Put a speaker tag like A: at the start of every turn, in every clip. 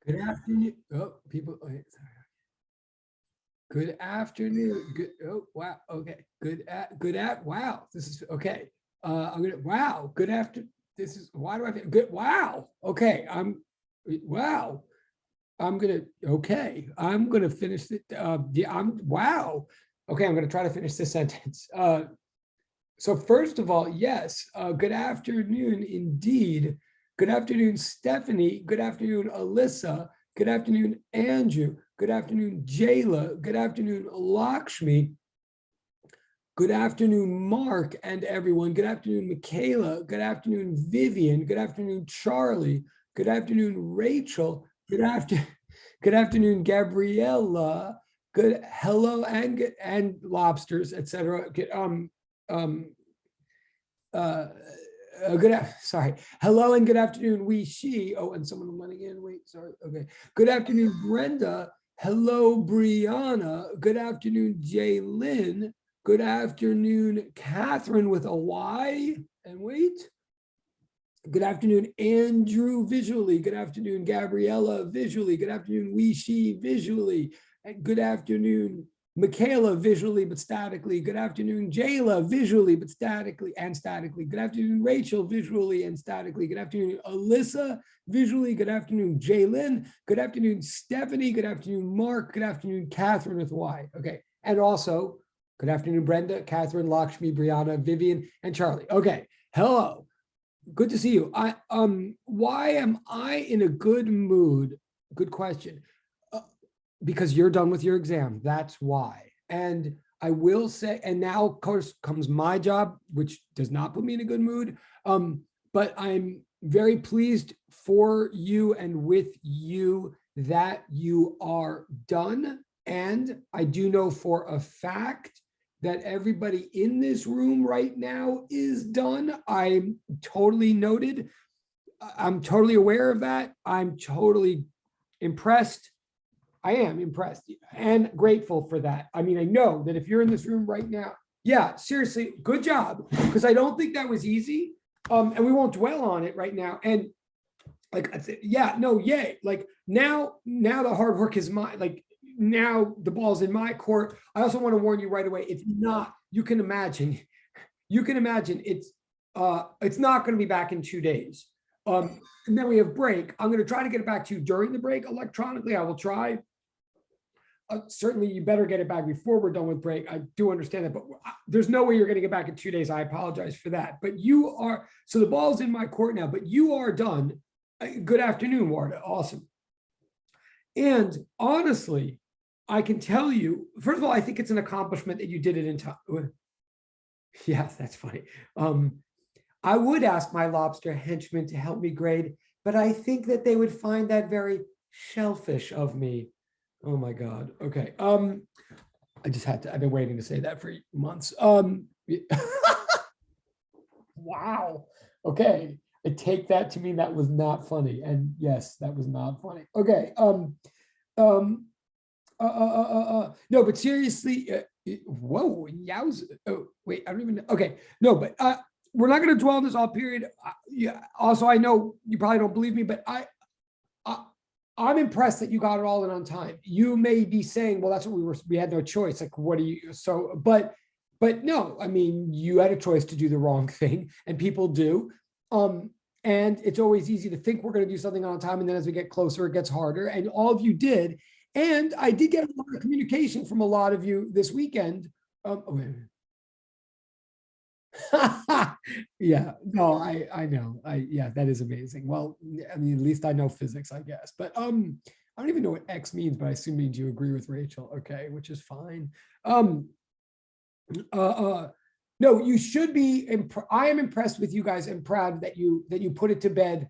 A: Good afternoon. Oh, people. Okay, sorry. Good afternoon. Good. Oh, wow. Okay. Wow. This is okay. I'm gonna. Wow. Good after. This is. Why do I feel good? Wow. Okay. Wow. I'm gonna. Okay. I'm gonna finish it. Yeah. Wow. Okay. I'm gonna try to finish this sentence. So first of all, yes, good afternoon indeed. Good afternoon, Stephanie. Good afternoon, Alyssa. Good afternoon, Andrew. Good afternoon, Jayla. Good afternoon, Lakshmi. Good afternoon, Mark and everyone. Good afternoon, Michaela. Good afternoon, Vivian. Good afternoon, Charlie. Good afternoon, Rachel. Good afternoon, Gabriella. Good hello and lobsters, etc. Um, uh, sorry. Hello and good afternoon, she. Oh, and someone letting in. Wait, sorry. Okay. Good afternoon, Brenda. Hello, Brianna. Good afternoon, Jaylyn. Good afternoon, Catherine with a Y. And wait. Good afternoon, Andrew visually. Good afternoon, Gabriella visually. Good afternoon, she visually. And good afternoon, Michaela visually but statically. Good afternoon, Jayla visually but statically and statically. Good afternoon, Rachel visually and statically. Good afternoon, Alyssa visually. Good afternoon, Jaylyn. Good afternoon, Stephanie. Good afternoon, Mark. Good afternoon, Catherine with Y. Okay. And also, good afternoon, Brenda, Catherine, Lakshmi, Brianna, Vivian, and Charlie. Okay. Hello. Good to see you. Why am I in a good mood? Good question. Because you're done with your exam. That's why. And I will say, and now of course comes my job, which does not put me in a good mood. But I'm very pleased for you and with you that you are done. And I do know for a fact that everybody in this room right now is done. I'm totally noted. I'm totally aware of that. I'm totally impressed. I am impressed and grateful for that. I mean, I know that if you're in this room right now, yeah, seriously, good job. Because I don't think that was easy. And we won't dwell on it right now. And like, yeah, no, yay. Like now the hard work is mine. Like now the ball's in my court. I also want to warn you right away. If not, you can imagine it's not going to be back in 2 days. And then we have break. I'm going to try to get it back to you during the break electronically. I will try. Certainly, you better get it back before we're done with break. I do understand that, but there's no way you're going to get back in 2 days. I apologize for that. But you are, so the ball's in my court now, but you are done. Good afternoon, Warda. Awesome. And honestly, I can tell you, first of all, I think it's an accomplishment that you did it in time. Yes, that's funny. I would ask my lobster henchmen to help me grade, but I think that they would find that very shellfish of me. Oh my God. Okay. I just had to, I've been waiting to say that for months. Wow. Okay. I take that to mean that was not funny. And yes, that was not funny. Okay. No, but seriously, whoa, yowza. Oh, wait, I don't even know. Okay. No, but we're not going to dwell on this all period. Yeah. Also, I know you probably don't believe me, but I'm impressed that you got it all in on time. You may be saying, well, that's what we had no choice. Like, what do you, so, but no, I mean, you had a choice to do the wrong thing and people do. And it's always easy to think we're going to do something on time. And then as we get closer, it gets harder. And all of you did. And I did get a lot of communication from a lot of you this weekend. Yeah, no, I know. Yeah, that is amazing. Well, I mean, at least I know physics, I guess. But I don't even know what X means, but I assume means you agree with Rachel. Okay, which is fine. No, you should be. I am impressed with you guys and proud that you put it to bed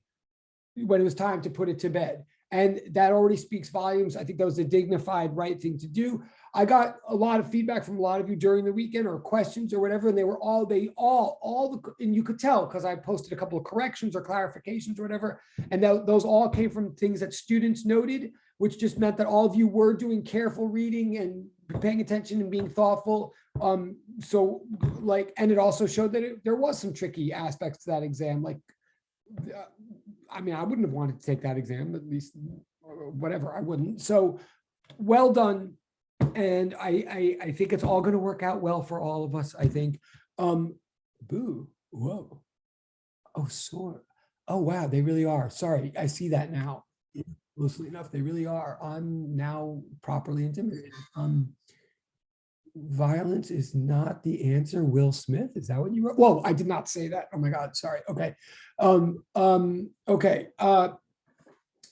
A: when it was time to put it to bed. And that already speaks volumes. I think that was a dignified, right thing to do. I got a lot of feedback from a lot of you during the weekend or questions or whatever. And they were and you could tell because I posted a couple of corrections or clarifications or whatever. And those all came from things that students noted, which just meant that all of you were doing careful reading and paying attention and being thoughtful. So like, and it also showed that there was some tricky aspects to that exam. Like, I mean, I wouldn't have wanted to take that exam, at least whatever, I wouldn't. So well done. And I think it's all going to work out well for all of us, I think. Boo. Whoa. Oh, sore. Oh, wow. They really are. Sorry. I see that now. Closely enough, they really are. I'm now properly intimidated. Violence is not the answer. Will Smith, is that what you wrote? Whoa, I did not say that. Oh my God, sorry. Okay. Okay.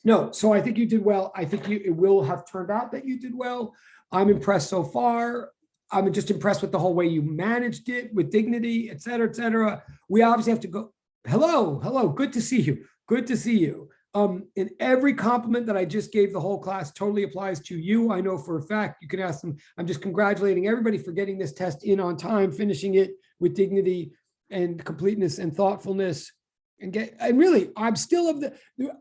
A: No, so I think you did well. I think it will have turned out that you did well. I'm impressed so far. I'm just impressed with the whole way you managed it with dignity, et cetera, et cetera. We obviously have to go. Hello, hello. Good to see you. Good to see you. And every compliment that I just gave the whole class totally applies to you. I know for a fact. You can ask them. I'm just congratulating everybody for getting this test in on time, finishing it with dignity and completeness and thoughtfulness. And really, I'm still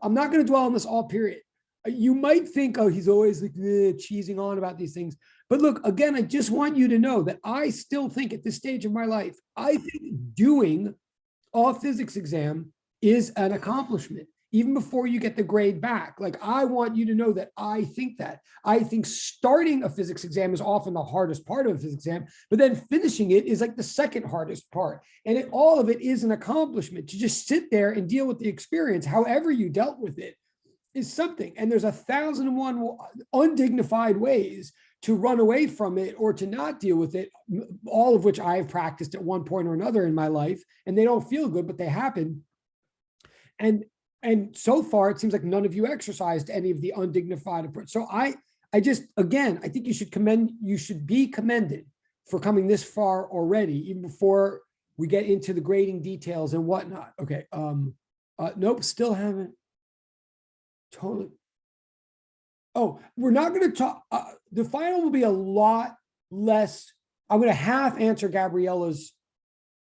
A: I'm not going to dwell on this all period. You might think, oh, he's always like cheesing on about these things. But look, again, I just want you to know that I still think at this stage of my life, I think doing a physics exam is an accomplishment, even before you get the grade back. Like, I want you to know that I think that. I think starting a physics exam is often the hardest part of a physics exam, but then finishing it is like the second hardest part. And all of it is an accomplishment. To just sit there and deal with the experience, however you dealt with it, is something. And there's 1,001 undignified ways to run away from it or to not deal with it, all of which I have practiced at one point or another in my life, and they don't feel good, but they happen. And so far, it seems like none of you exercised any of the undignified approach. So I just, again, I think you should be commended for coming this far already, even before we get into the grading details and whatnot. Okay. Nope, still haven't. Totally. Oh, we're not going to talk. The final will be a lot less. I'm going to half answer Gabriella's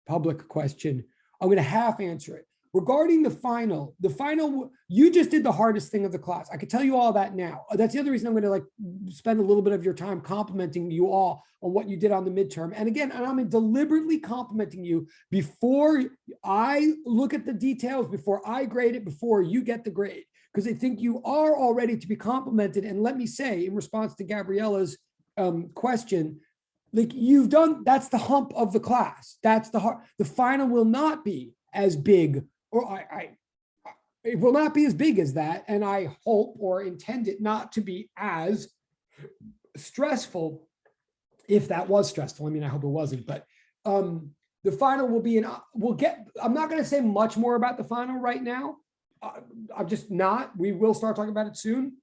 A: public question. I'm going to half answer it. Regarding the final, you just did the hardest thing of the class. I could tell you all that now. That's the other reason I'm going to spend a little bit of your time complimenting you all on what you did on the midterm. And again, I'm deliberately complimenting you before I look at the details, before I grade it, before you get the grade, because I think you are all ready to be complimented. And let me say, in response to Gabriella's question, like, you've done, that's the hump of the class. That's the final will not be as big, or it will not be as big as that. And I hope or intend it not to be as stressful, if that was stressful. I mean, I hope it wasn't, but the final will be I'm not going to say much more about the final right now. I'm just not. We will start talking about it soon.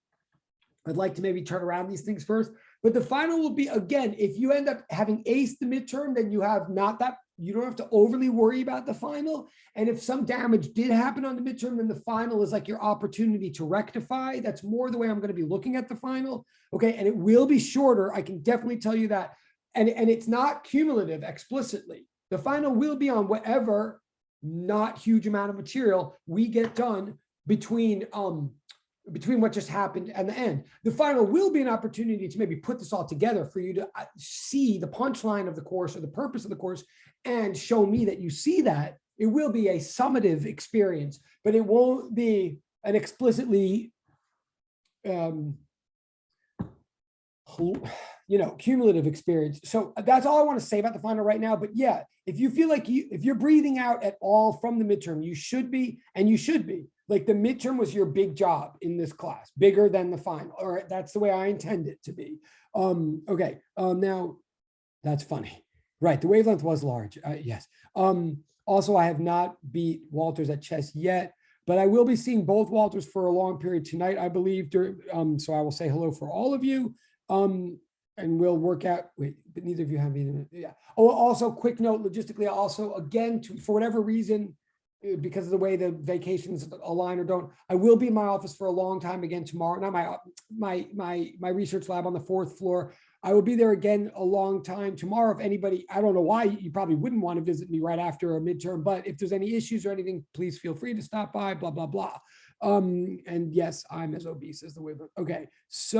A: I'd like to maybe turn around these things first, but the final will be, again, if you end up having aced the midterm, then you don't have to overly worry about the final. And if some damage did happen on the midterm, then the final is like your opportunity to rectify. That's more the way I'm going to be looking at the final. Okay. And it will be shorter. I can definitely tell you that. And it's not cumulative explicitly. The final will be on whatever not huge amount of material we get done between what just happened and the end. The final will be an opportunity to maybe put this all together for you to see the punchline of the course or the purpose of the course and show me that you see that. It will be a summative experience, but it won't be an explicitly cumulative experience. So that's all I want to say about the final right now. But yeah, if you feel like if you're breathing out at all from the midterm, you should be, and you should be. Like, the midterm was your big job in this class, bigger than the final, or that's the way I intend it to be. Okay. Now that's funny. Right. The wavelength was large. Yes. Also, I have not beat Walters at chess yet, but I will be seeing both Walters for a long period tonight, I believe. So I will say hello for all of you. And we'll work out, wait, but neither of you have either. Yeah. Oh, also quick note, logistically, also, again, for whatever reason, because of the way the vacations align or don't, I will be in my office for a long time again tomorrow. Not my research lab on the 4th floor. I will be there again a long time tomorrow. If anybody, I don't know why you probably wouldn't want to visit me right after a midterm, but if there's any issues or anything, please feel free to stop by, blah, blah, blah. And yes, I'm as obese as the wavelength. Okay, so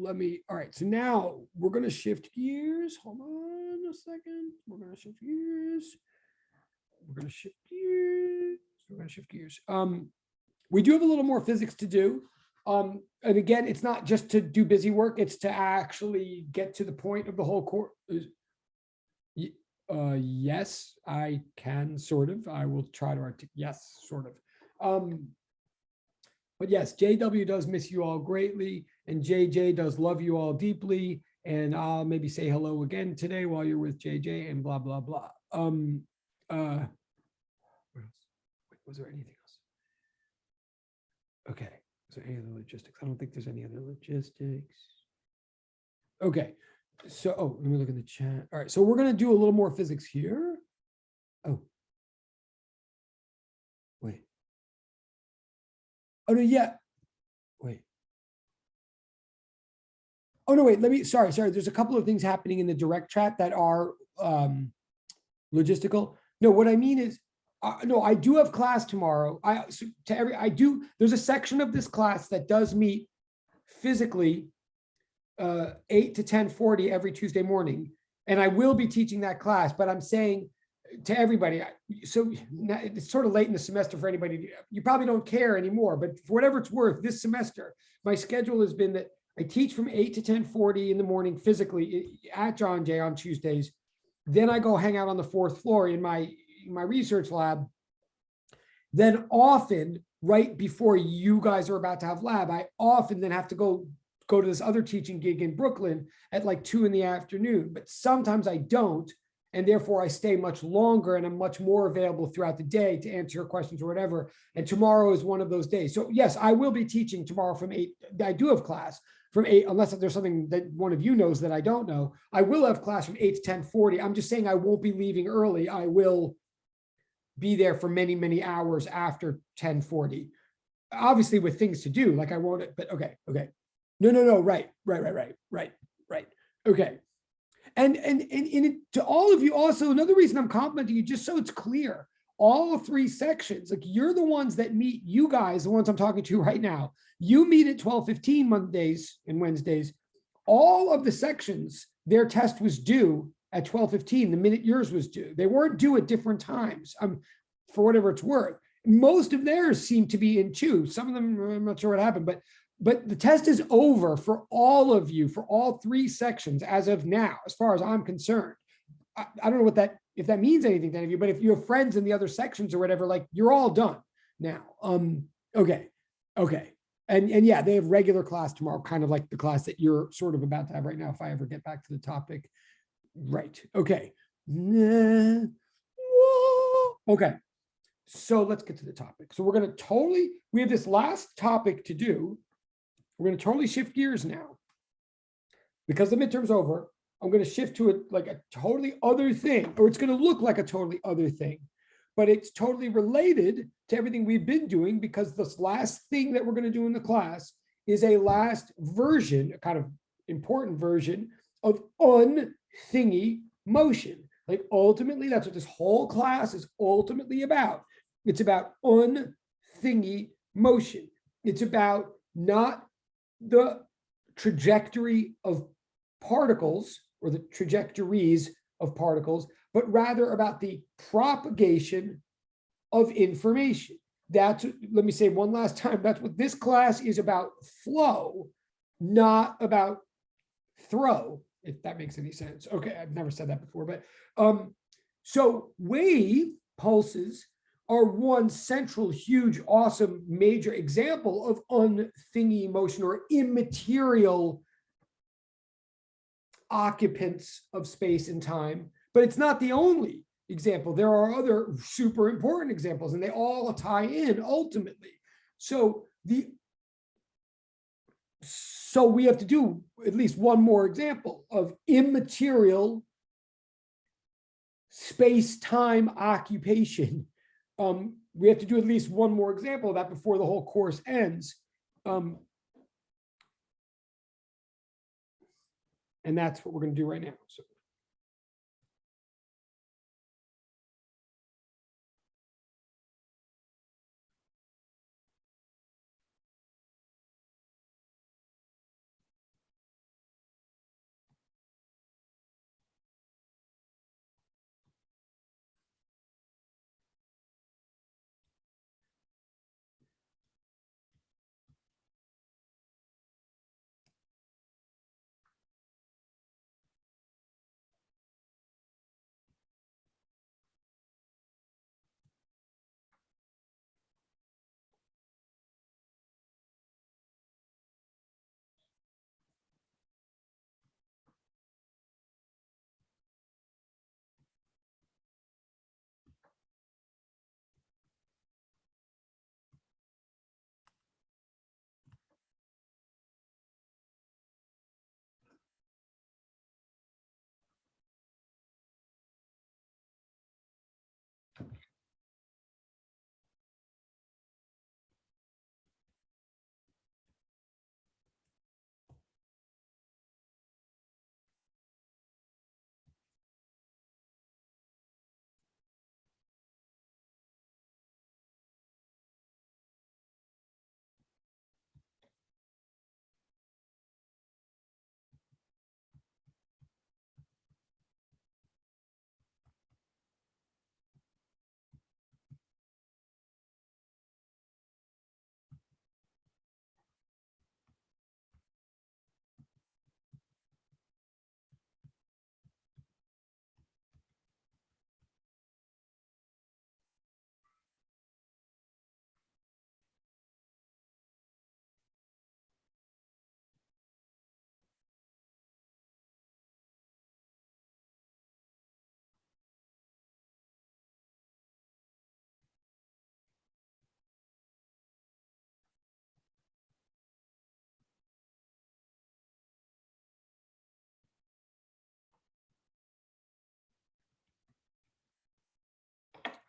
A: all right, so now we're going to shift gears. Hold on a second. We're going to shift gears. We do have a little more physics to do. And again, it's not just to do busy work, it's to actually get to the point of the whole course. Yes, I can sort of. I will try to articulate. Yes, sort of. But yes, JW does miss you all greatly, and JJ does love you all deeply. And I'll maybe say hello again today while you're with JJ and blah blah blah. What else? Wait, was there anything else? Okay. Is there any other logistics? I don't think there's any other logistics. Okay. So, oh, let me look in the chat. All right. So we're going to do a little more physics here. Oh. Wait. Oh, no, yeah. Wait. Oh, no, wait. Sorry. There's a couple of things happening in the direct chat that are logistical. No, what I mean is, no, I do have class tomorrow. There's a section of this class that does meet physically 8 to 10:40 every Tuesday morning. And I will be teaching that class, but I'm saying to everybody, so it's sort of late in the semester for anybody. You probably don't care anymore, but for whatever it's worth, this semester, my schedule has been that I teach from 8 to 10:40 in the morning physically at John Jay on Tuesdays. Then I go hang out on the fourth floor in my research lab. Then often, right before you guys are about to have lab, I often then have to go to this other teaching gig in Brooklyn at like 2 p.m. But sometimes I don't. And therefore I stay much longer and I'm much more available throughout the day to answer your questions or whatever. And tomorrow is one of those days. So yes, I will be teaching tomorrow from 8. I do have class from 8, unless there's something that one of you knows that I don't know. I will have class from 8 to 10:40. I'm just saying I won't be leaving early. I will be there for many, many hours after 10:40. Obviously with things to do, like I won't, but okay. No, right. Okay. And to all of you also, another reason I'm complimenting you, just so it's clear, all 3 sections, like you're the ones that meet, you guys, the ones I'm talking to right now, you meet at 12:15 Mondays and Wednesdays. All of the sections, their test was due at 12:15 the minute yours was due. They weren't due at different times, for whatever it's worth. Most of theirs seem to be in 2. Some of them, I'm not sure what happened, but the test is over for all of you, for all 3 sections as of now, as far as I'm concerned. I don't know if that means anything to any of you, but if you have friends in the other sections or whatever, like you're all done now. Okay. And yeah, they have regular class tomorrow, kind of like the class that you're sort of about to have right now, if I ever get back to the topic. Right. Okay. Okay. So let's get to the topic. So we have this last topic to do. We're going to totally shift gears now. Because the midterm's over, I'm going to shift to a totally other thing, or it's going to look like a totally other thing, but it's totally related to everything we've been doing, because this last thing that we're going to do in the class is a last version, a kind of important version of unthingy motion. Like ultimately, that's what this whole class is ultimately about. It's about unthingy motion. It's about not the trajectory of particles or the trajectories of particles, but rather about the propagation of information. Let me say one last time, that's what this class is about: flow, not about throw, if that makes any sense. Okay, I've never said that before, but so wave pulses are one central, huge, awesome, major example of unthingy motion, or immaterial occupants of space and time. But it's not the only example. There are other super important examples, and they all tie in ultimately. So we have to do at least one more example of immaterial space-time occupation. We have to do at least one more example of that before the whole course ends. And that's what we're going to do right now. So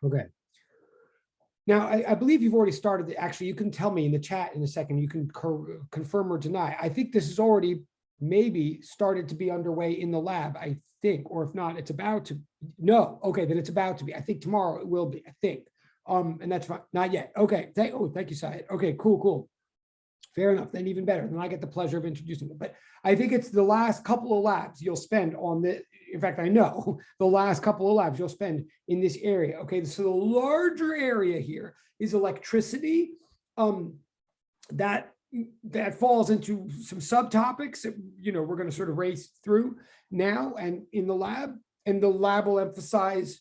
B: Okay. Now, I believe you've already started. Actually, you can tell me in the chat in a second. You can confirm or deny. I think this is already maybe started to be underway in the lab, I think, or if not, it's about to. No, okay, then it's about to be. I think tomorrow it will be, I think. And that's fine. Not yet. Okay. Thank you, Syed. Okay, cool. Fair enough. Then even better. Then I get the pleasure of introducing it. But I think it's the last couple of labs you'll spend on the. In fact, I know the last couple of labs you'll spend in this area. Okay, so the larger area here is electricity. That falls into some subtopics that we're going to sort of race through now and in the lab. And the lab will emphasize.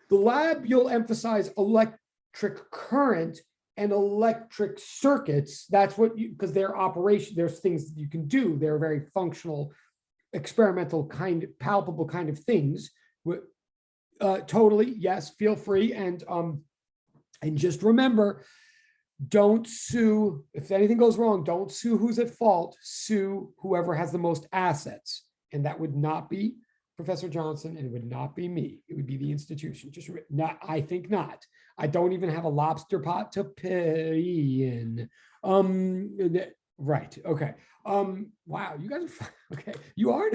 B: The lab you'll emphasize electric current and electric circuits. That's what because they're operation. There's things that you can do. They're very functional, experimental palpable kind of things. Totally, yes. Feel free and just remember, don't sue if anything goes wrong. Don't sue who's at fault. Sue whoever has the most assets, and that would not be Professor Johnson, and it would not be me. It would be the institution. Just not. I think not. I don't even have a lobster pot to pay in. Right. Okay. Wow. You guys are okay. You are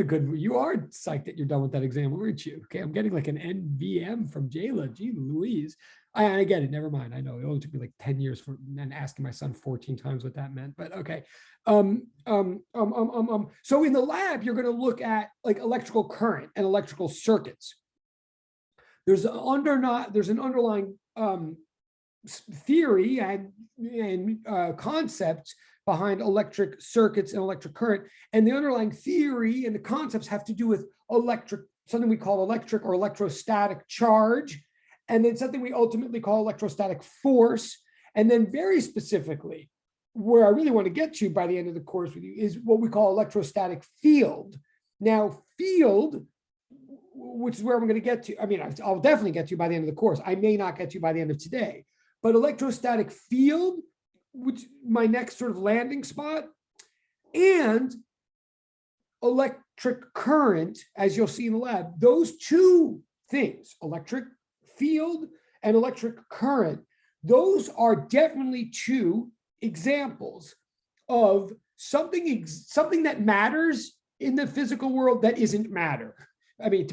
B: psyched that you're done with that exam, weren't you? Okay. I'm getting like an NVM from Jayla. Gee Louise. I get it. Never mind. I know it only took me like 10 years for and asking my son 14 times what that meant, but okay. So in the lab, you're going to look at like electrical current and electrical circuits. There's an underlying theory and concepts behind electric circuits and electric current, and the underlying theory and the concepts have to do with something we call electric or electrostatic charge, and then something we ultimately call electrostatic force, and then very specifically, where I really want to get to by the end of the course with you is what we call electrostatic field. Now, field, which is where I'm going to get to. I mean, I'll definitely get to by the end of the course. I may not get to by the end of today, but electrostatic field, which my next sort of landing spot, and electric current, as you'll see in the lab, those two things, electric field and electric current, those are definitely two examples of something that matters in the physical world that isn't matter. I mean,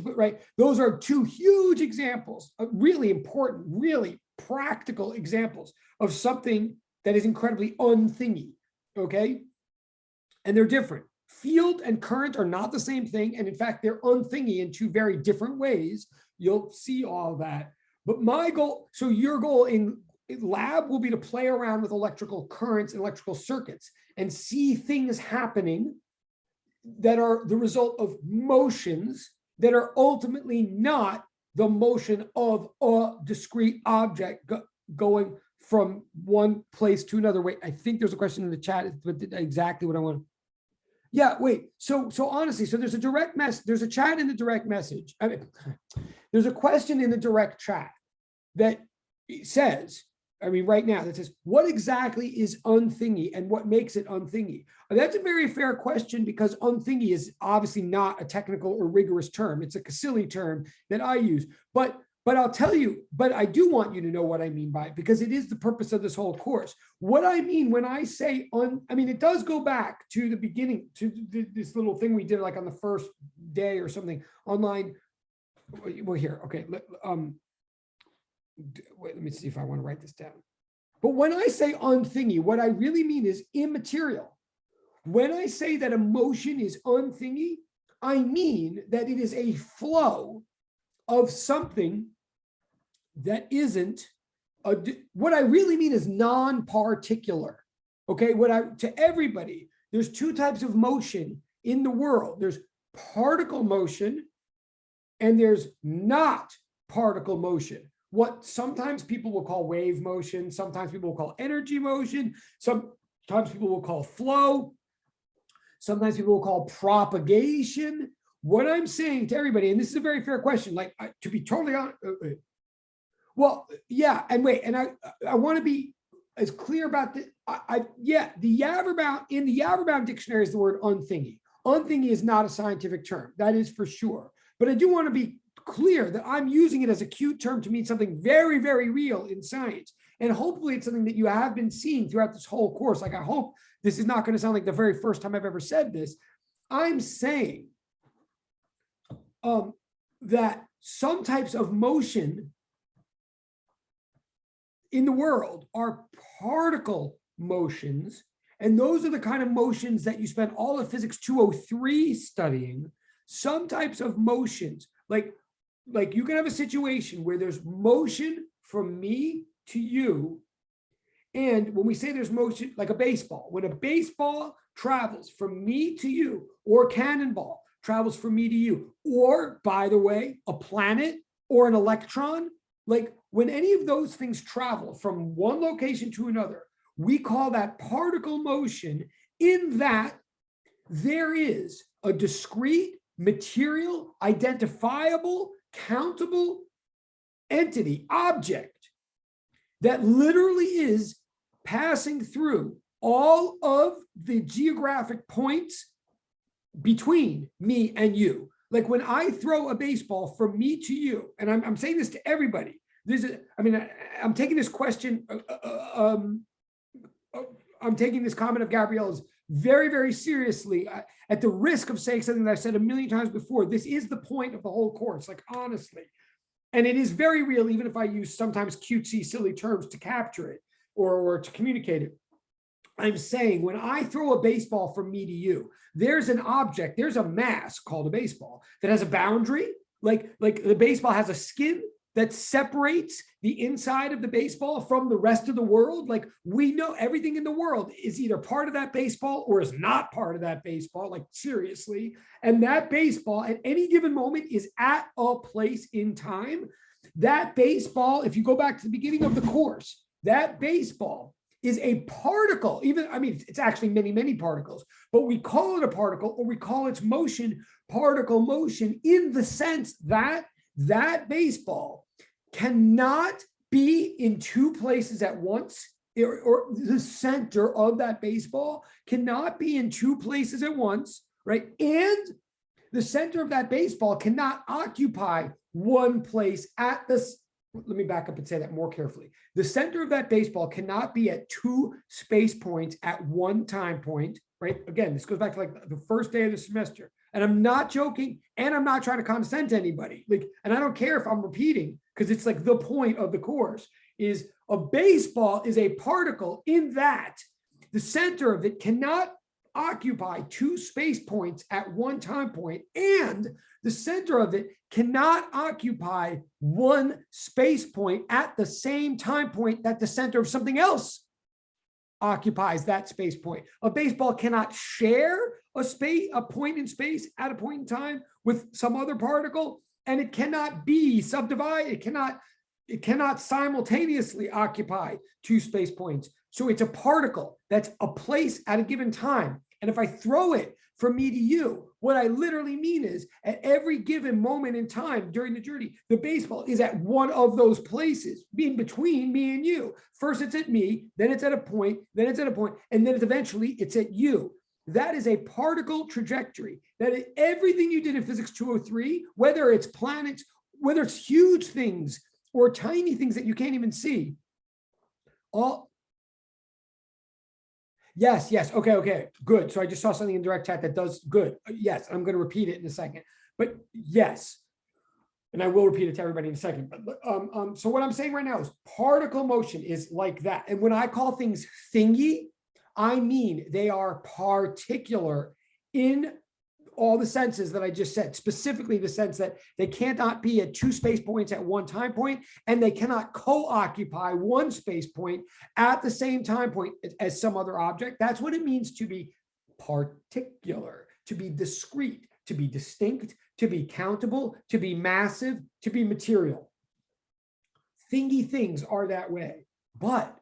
B: those are two huge examples, really important, really practical examples of something that is incredibly unthingy, okay? And they're different. Field and current are not the same thing, and in fact, they're unthingy in two very different ways. You'll see all that. But my goal, so your goal in lab will be to play around with electrical currents and electrical circuits and see things happening that are the result of motions that are ultimately not the motion of a discrete object going from one place to another. Wait, I think there's a question in the chat, but exactly what I want. Yeah, wait. So honestly, so there's a direct message. There's a chat in the direct message. I mean, there's a question in the direct chat that says, right now, that says, what exactly is unthingy and what makes it unthingy? That's a very fair question because unthingy is obviously not a technical or rigorous term. It's a silly term that I use. But I'll tell you, but I do want you to know what I mean by it because it is the purpose of this whole course. What I mean when I say it does go back to the beginning, to this little thing we did like on the first day or something online. Well, here, okay. Wait, let me see if I want to write this down. But when I say unthingy, what I really mean is immaterial. When I say that emotion is unthingy, I mean that it is a flow of something that isn't what I really mean is non-particular. Okay, to everybody, there's two types of motion in the world. There's particle motion and there's not particle motion. What sometimes people will call wave motion, sometimes people will call energy motion, sometimes people will call flow, sometimes people will call propagation. What I'm saying to everybody, and this is a very fair question, like to be totally honest, well, yeah, and wait, and I want to be as clear about this. The Yaverbaum dictionary is the word unthingy. Unthingy is not a scientific term, that is for sure. But I do want to be clear that I'm using it as a cute term to mean something very, very real in science. And hopefully it's something that you have been seeing throughout this whole course. Like, I hope this is not going to sound like the very first time I've ever said this. I'm saying that some types of motion in the world are particle motions. And those are the kind of motions that you spend all of physics 203 studying. Some types of motions, like you can have a situation where there's motion from me to you. And when we say there's motion, like a baseball, when a baseball travels from me to you, or a cannonball travels from me to you, or, by the way, a planet or an electron, like when any of those things travel from one location to another, we call that particle motion, in that there is a discrete, material, identifiable, countable entity, object, that literally is passing through all of the geographic points between me and you. Like when I throw a baseball from me to you, and I'm saying this to everybody. I'm taking this question, I'm taking this comment of Gabriella's very, very seriously, at the risk of saying something that I've said a million times before. This is the point of the whole course, like honestly. And it is very real, even if I use sometimes cutesy, silly terms to capture it or to communicate it. I'm saying when I throw a baseball from me to you, there's an object, there's a mass called a baseball that has a boundary, like the baseball has a skin that separates the inside of the baseball from the rest of the world. Like, we know everything in the world is either part of that baseball or is not part of that baseball, like seriously. And that baseball at any given moment is at a place in time. That baseball, if you go back to the beginning of the course, that baseball is a particle, it's actually many, many particles, but we call it a particle, or we call its motion particle motion, in the sense that that baseball cannot be in two places at once, or the center of that baseball cannot be in two places at once, right? And the center of that baseball cannot occupy one place at this. Let me back up and say that more carefully. The center of that baseball cannot be at two space points at one time point, right? Again, this goes back to like the first day of the semester. And I'm not joking, and I'm not trying to condescend to anybody. And I don't care if I'm repeating, because it's like the point of the course is a baseball is a particle, in that the center of it cannot occupy two space points at one time point, and the center of it cannot occupy one space point at the same time point that the center of something else occupies that space point. A baseball cannot share a point in space at a point in time with some other particle, and it cannot be subdivided. It cannot simultaneously occupy two space points. So it's a particle that's a place at a given time. And if I throw it from me to you, what I literally mean is, at every given moment in time during the journey, the baseball is at one of those places, being between me and you. First it's at me, then it's at a point, then it's at a point, and then eventually it's at you. That is a particle trajectory. That is everything you did in physics 203, whether it's planets, whether it's huge things or tiny things that you can't even see. Yes. Okay. Good. So I just saw something in direct chat that does good. Yes, I'm going to repeat it in a second. But yes, and I will repeat it to everybody in a second. But so what I'm saying right now is particle motion is like that. And when I call things thingy, I mean they are particular in all the senses that I just said, specifically the sense that they cannot be at two space points at one time point, and they cannot co-occupy one space point at the same time point as some other object. That's what it means to be particular, to be discrete, to be distinct, to be countable, to be massive, to be material. Thingy things are that way. But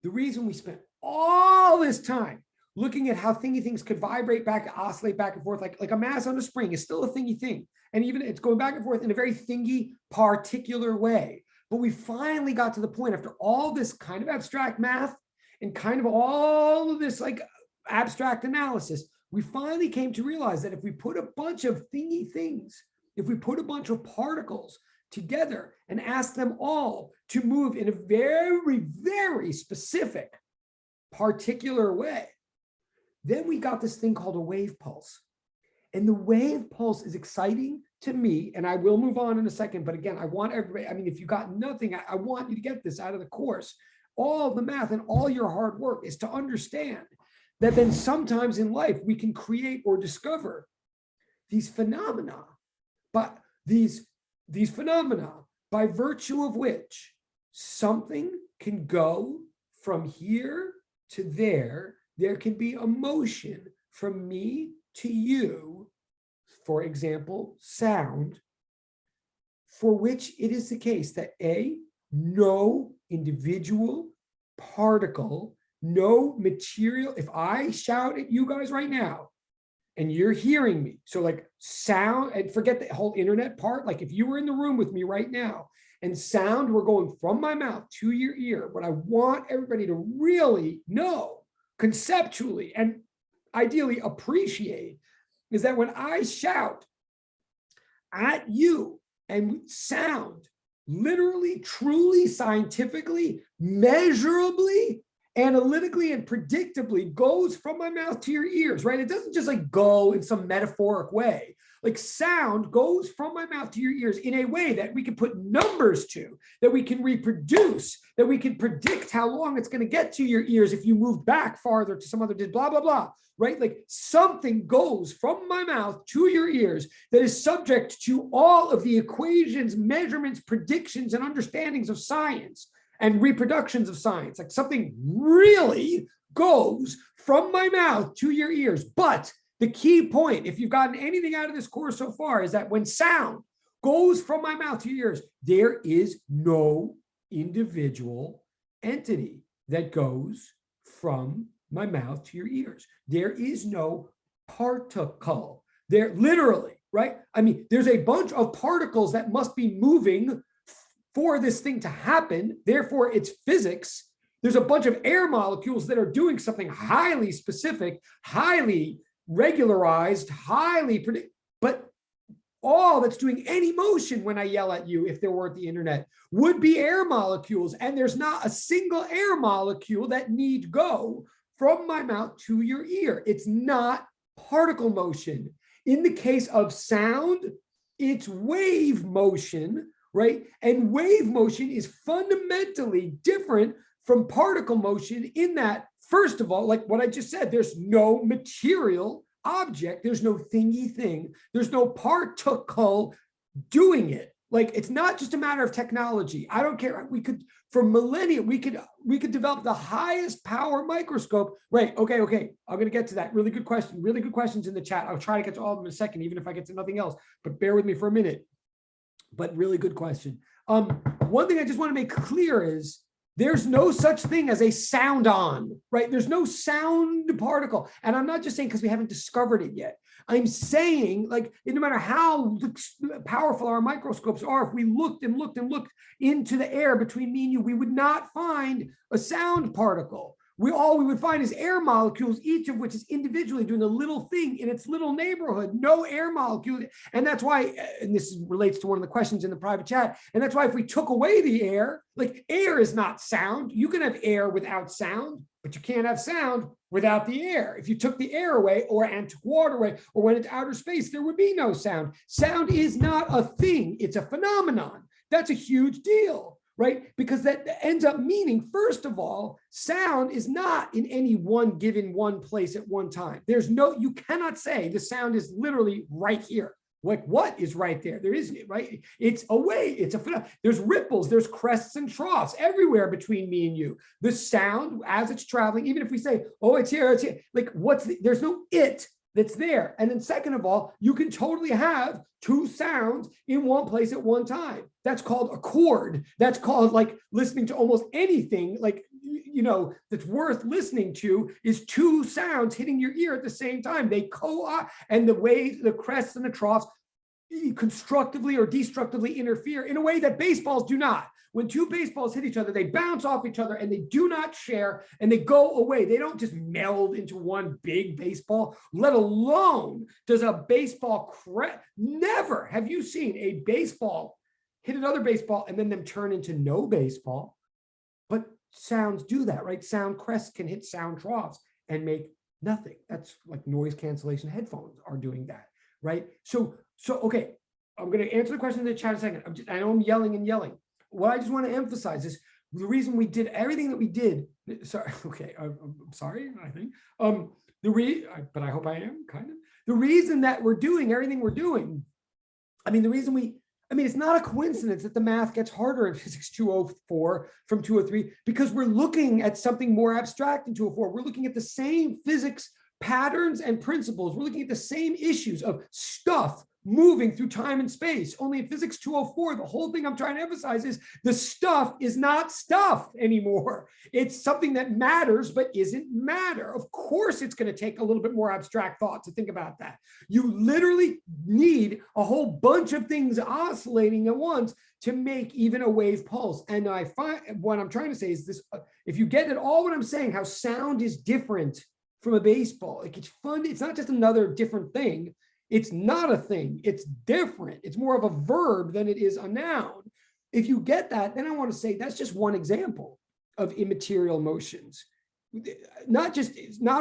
B: the reason we spent all this time looking at how thingy things could vibrate back, oscillate back and forth, like a mass on a spring is still a thingy thing. And even it's going back and forth in a very thingy, particular way. But we finally got to the point, after all this kind of abstract math and kind of all of this like abstract analysis, we finally came to realize that if we put a bunch of thingy things if we put a bunch of particles together and ask them all to move in a very, very specific, particular way, then we got this thing called a wave pulse. And the wave pulse is exciting to me, and I will move on in a second. But again, I want everybody, I mean, if you got nothing, I want you to get this out of the course. All the math and all your hard work is to understand that then sometimes in life we can create or discover these phenomena, but these phenomena by virtue of which something can go from here to there. There can be a motion from me to you, for example, sound, for which it is the case that no individual particle, no material, if I shout at you guys right now and you're hearing me, so like sound, and forget the whole internet part, like if you were in the room with me right now and sound were going from my mouth to your ear, what I want everybody to really know conceptually and ideally appreciate is that when I shout at you and sound literally, truly, scientifically, measurably, analytically, and predictably goes from my mouth to your ears, right? It doesn't just like go in some metaphoric way. Like sound goes from my mouth to your ears in a way that we can put numbers to, that we can reproduce, that we can predict how long it's going to get to your ears if you move back farther to some other, blah, blah, blah, right? Like something goes from my mouth to your ears that is subject to all of the equations, measurements, predictions, and understandings of science and reproductions of science. Like something really goes from my mouth to your ears. But the key point, if you've gotten anything out of this course so far, is that when sound goes from my mouth to your ears, there is no individual entity that goes from my mouth to your ears. There is no particle. There literally, right? I mean, there's a bunch of particles that must be moving for this thing to happen. Therefore, it's physics. There's a bunch of air molecules that are doing something highly specific, highly regularized, highly predict, but all that's doing any motion when I yell at you, if there weren't the internet, would be air molecules. And there's not a single air molecule that need go from my mouth to your ear. It's not particle motion. In the case of sound, it's wave motion, right? And wave motion is fundamentally different from particle motion in that, first of all, like what I just said, there's no material object, there's no thingy thing, there's no particle doing it. Like it's not just a matter of technology. I don't care. We could, for millennia, we could develop the highest power microscope. Right. Okay. I'm going to get to that. Really good question. Really good questions in the chat. I'll try to get to all of them in a second, even if I get to nothing else, but bear with me for a minute. But really good question. One thing I just want to make clear is there's no such thing as a sound on, right? There's no sound particle. And I'm not just saying because we haven't discovered it yet. I'm saying like, no matter how powerful our microscopes are, if we looked and looked and looked into the air between me and you, we would not find a sound particle. All we would find is air molecules, each of which is individually doing a little thing in its little neighborhood, no air molecule. And that's why, and this relates to one of the questions in the private chat, and that's why if we took away the air, like air is not sound. You can have air without sound, but you can't have sound without the air. If you took the air away and took water away or went into outer space, there would be no sound. Sound is not a thing. It's a phenomenon. That's a huge deal. Right? Because that ends up meaning, first of all, sound is not in any one given one place at one time. You cannot say the sound is literally right here. Like what is right there? There isn't, right? It's a wave. There's ripples, there's crests and troughs everywhere between me and you. The sound as it's traveling, even if we say, oh, it's here, like there's no it that's there. And then second of all, you can totally have two sounds in one place at one time. That's called a chord. That's called like listening to almost anything, like, that's worth listening to is two sounds hitting your ear at the same time. They and the waves, the crests and the troughs constructively or destructively interfere in a way that baseballs do not. When two baseballs hit each other, they bounce off each other and they do not share and they go away. They don't just meld into one big baseball, let alone does a baseball never have you seen a baseball hit another baseball and then them turn into no baseball. But sounds do that, right? Sound crests can hit sound troughs and make nothing. That's like noise cancellation headphones are doing that, right? So okay, I'm going to answer the question in the chat in a second. I know I'm yelling and yelling. What I just want to emphasize is the reason we did everything that we did. Sorry, okay, I'm sorry, I think. But I hope I am kind of. The reason that we're doing everything we're doing, it's not a coincidence that the math gets harder in physics 204 from 203 because we're looking at something more abstract in 204. We're looking at the same physics patterns and principles. We're looking at the same issues of stuff moving through time and space. Only in physics 204, the whole thing I'm trying to emphasize is the stuff is not stuff anymore. It's something that matters, but isn't matter. Of course, it's going to take a little bit more abstract thought to think about that. You literally need a whole bunch of things oscillating at once to make even a wave pulse. And I find what I'm trying to say is this, if you get at all what I'm saying, how sound is different from a baseball, like it's fun. It's not just another different thing. It's not a thing, it's different. It's more of a verb than it is a noun. If you get that, then I want to say that's just one example of immaterial motions. Not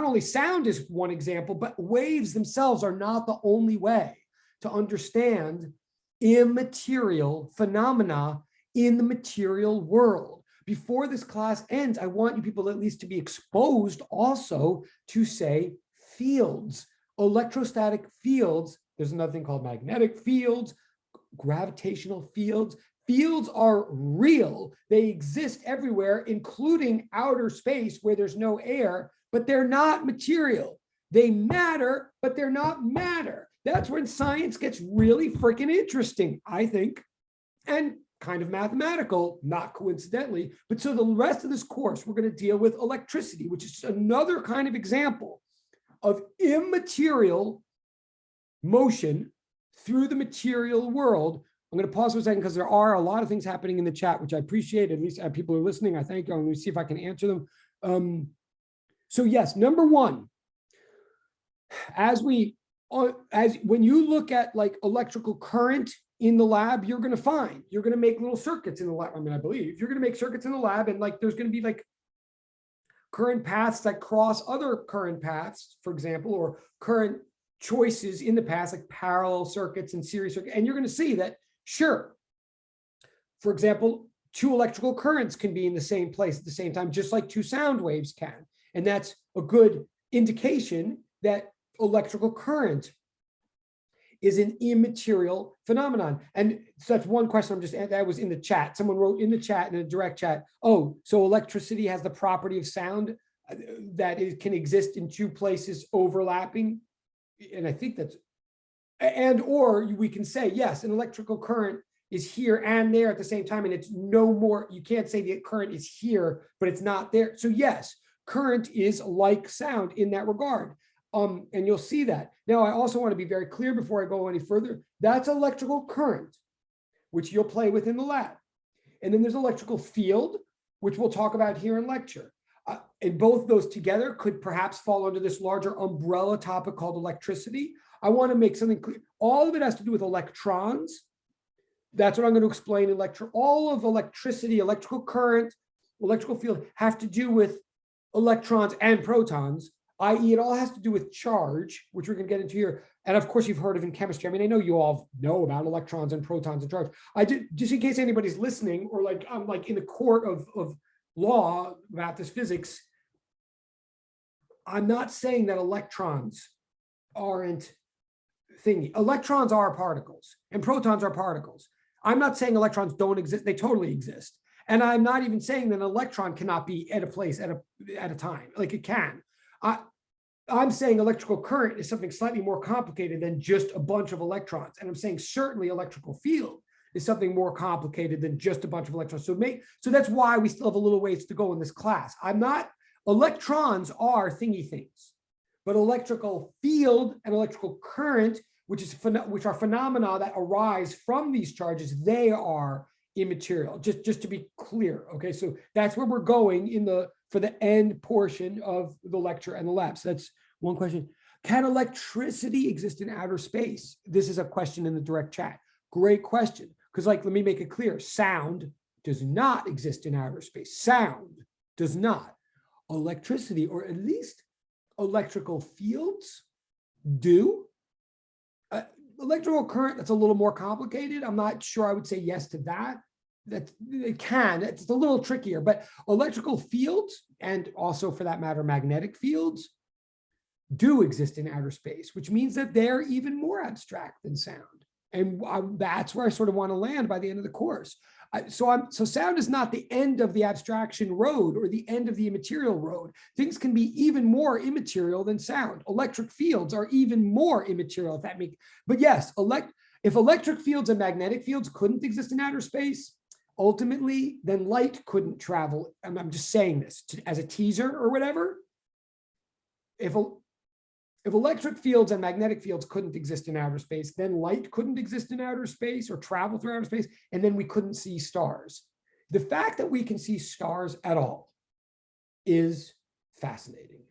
B: only sound is one example, but waves themselves are not the only way to understand immaterial phenomena in the material world. Before this class ends, I want you people at least to be exposed also to, say, fields. Electrostatic fields, there's another thing called magnetic fields, gravitational fields. Fields are real. They exist everywhere, including outer space where there's no air, but they're not material. They matter, but they're not matter. That's when science gets really freaking interesting, I think, and kind of mathematical, not coincidentally. But so the rest of this course, we're going to deal with electricity, which is another kind of example of immaterial motion through the material world. I'm going to pause for a second because there are a lot of things happening in the chat, which I appreciate. At least people are listening. I thank you. I'm going to see if I can answer them. So yes, number one, when you look at like electrical current in the lab, you're going to make little circuits in the lab. I believe you're going to make circuits in the lab, and like there's going to be like current paths that cross other current paths, for example, or current choices in the past, like parallel circuits and series circuits. And you're going to see that, sure, for example, two electrical currents can be in the same place at the same time, just like two sound waves can. And that's a good indication that electrical current is an immaterial phenomenon. And so that's one question that was in the chat. Someone wrote in the chat, in a direct chat, oh, so electricity has the property of sound that it can exist in two places overlapping. And I think that's, or we can say, yes, an electrical current is here and there at the same time. And it's no more, you can't say the current is here, but it's not there. So yes, current is like sound in that regard. And you'll see that. Now, I also want to be very clear before I go any further. That's electrical current, which you'll play with in the lab. And then there's electrical field, which we'll talk about here in lecture. And both those together could perhaps fall under this larger umbrella topic called electricity. I want to make something clear. All of it has to do with electrons. That's what I'm going to explain in lecture. All of electricity, electrical current, electrical field have to do with electrons and protons, i.e. it all has to do with charge, which we're going to get into here. And of course, you've heard of in chemistry. I know you all know about electrons and protons and charge. I did, just in case anybody's listening, or like I'm like in the court of law about this physics, I'm not saying that electrons aren't thingy. Electrons are particles and protons are particles. I'm not saying electrons don't exist. They totally exist. And I'm not even saying that an electron cannot be at a place at a time, like it can. I'm saying electrical current is something slightly more complicated than just a bunch of electrons. And I'm saying certainly electrical field is something more complicated than just a bunch of electrons. So that's why we still have a little ways to go in this class. Electrons are thingy things, but electrical field and electrical current, which are phenomena that arise from these charges, they are immaterial. Just to be clear, okay? So that's where we're going for the end portion of the lecture and the lab. So that's one question. Can electricity exist in outer space? This is a question in the direct chat. Great question. Because let me make it clear. Sound does not exist in outer space. Sound does not. Electricity, or at least electrical fields, do. Electrical current, that's a little more complicated. I'm not sure I would say yes to that. That it can, it's a little trickier, but electrical fields, and also for that matter, magnetic fields, do exist in outer space, which means that they're even more abstract than sound. And that's where I sort of want to land by the end of the course. So sound is not the end of the abstraction road or the end of the immaterial road. Things can be even more immaterial than sound. Electric fields are even more immaterial, if that makes. But yes, if electric fields and magnetic fields couldn't exist in outer space, ultimately, then light couldn't travel. I'm just saying this as a teaser or whatever. If electric fields and magnetic fields couldn't exist in outer space, then light couldn't exist in outer space or travel through outer space, and then we couldn't see stars. The fact that we can see stars at all is fascinating.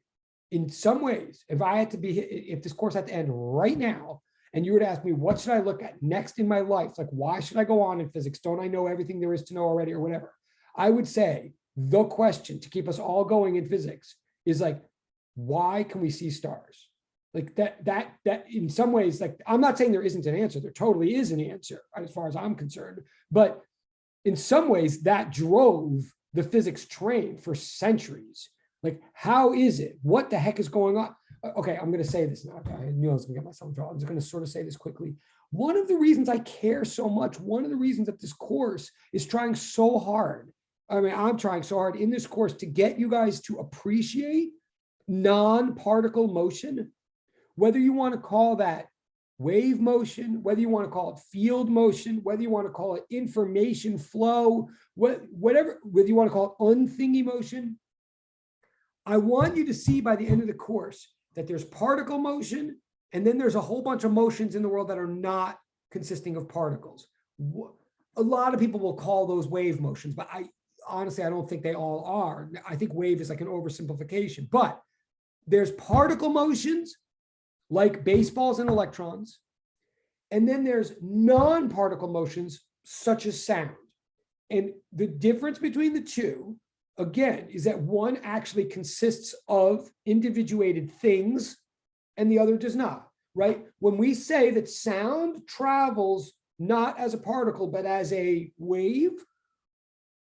B: In some ways, if this course had to end right now, and you were to ask me, what should I look at next in my life? Like, why should I go on in physics? Don't I know everything there is to know already or whatever? I would say the question to keep us all going in physics is like, why can we see stars? Like that in some ways, like, I'm not saying there isn't an answer. There totally is an answer as far as I'm concerned. But in some ways that drove the physics train for centuries. Like, how is it? What the heck is going on? Okay, I'm going to say this now. I knew I was going to get myself in trouble. I'm just going to sort of say this quickly. One of the reasons I care so much, one of the reasons that this course is trying so hard, I'm trying so hard in this course to get you guys to appreciate non-particle motion, whether you want to call that wave motion, whether you want to call it field motion, whether you want to call it information flow, whatever, whether you want to call it unthingy motion. I want you to see by the end of the course that there's particle motion, and then there's a whole bunch of motions in the world that are not consisting of particles. A lot of people will call those wave motions, but honestly, I don't think they all are. I think wave is like an oversimplification, but there's particle motions like baseballs and electrons. And then there's non-particle motions such as sound. And the difference between the two, again, is that one actually consists of individuated things and the other does not, right? When we say that sound travels not as a particle, but as a wave,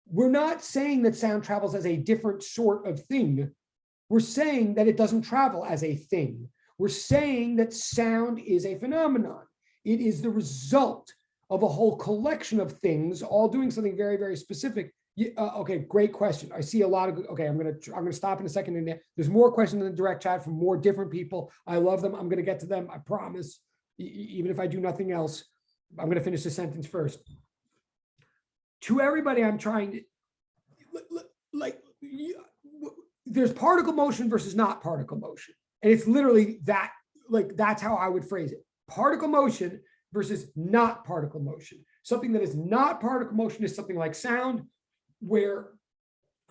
B: we're not saying that sound travels as a different sort of thing. We're saying that it doesn't travel as a thing. We're saying that sound is a phenomenon. It is the result of a whole collection of things, all doing something very, very specific. Okay, great question. I see a lot of, okay, I'm gonna stop in a second. And there's more questions in the direct chat from more different people. I love them. I'm gonna get to them, I promise. Even if I do nothing else, I'm gonna finish the sentence first. To everybody, I'm trying to, there's particle motion versus not particle motion. And it's literally that, that's how I would phrase it. Particle motion versus not particle motion. Something that is not particle motion is something like sound, where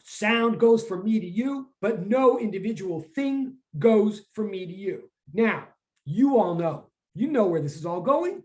B: sound goes from me to you, but no individual thing goes from me to you. Now, you all know, where this is all going.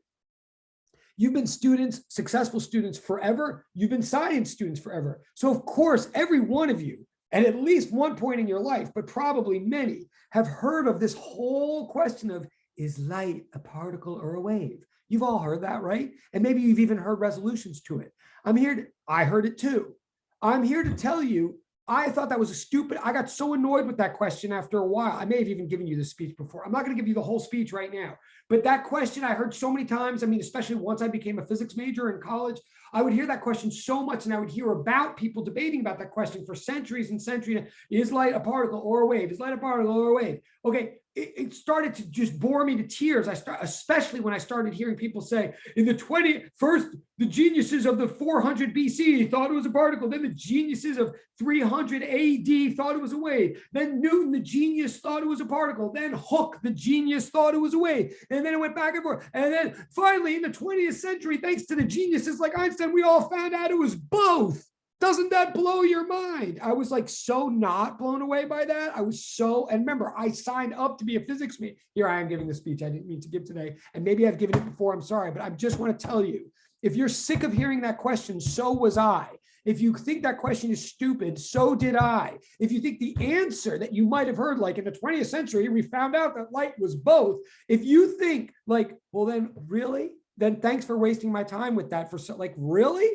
B: You've been students, successful students forever. You've been science students forever. So of course, every one of you, at least one point in your life, but probably many, have heard of this whole question of, is light a particle or a wave? You've all heard that, right? And maybe you've even heard resolutions to it. I heard it too. I'm here to tell you, I thought that was a stupid, I got so annoyed with that question after a while. I may have even given you the speech before. I'm not going to give you the whole speech right now, but that question I heard so many times. Especially once I became a physics major in college, I would hear that question so much, and I would hear about people debating about that question for centuries and centuries. Is light a particle or a wave? Is light a particle or a wave? Okay, it started to just bore me to tears. Especially when I started hearing people say, in the 21st, the geniuses of the 400 BC thought it was a particle. Then the geniuses of 300 AD thought it was a wave. Then Newton, the genius, thought it was a particle. Then Hooke, the genius, thought it was a wave. And then it went back and forth. And then finally, in the 20th century, thanks to the geniuses like Einstein, we all found out it was both. Doesn't that blow your mind? I was like so not blown away by that. I was so, and remember, I signed up to be a physics major. Here I am giving the speech I didn't mean to give today. And maybe I've given it before, I'm sorry, but I just want to tell you, if you're sick of hearing that question, so was I. If you think that question is stupid, so did I. If you think the answer that you might have heard, like in the 20th century, we found out that light was both. If you think like, well, then really? Then thanks for wasting my time with that for so, like, really?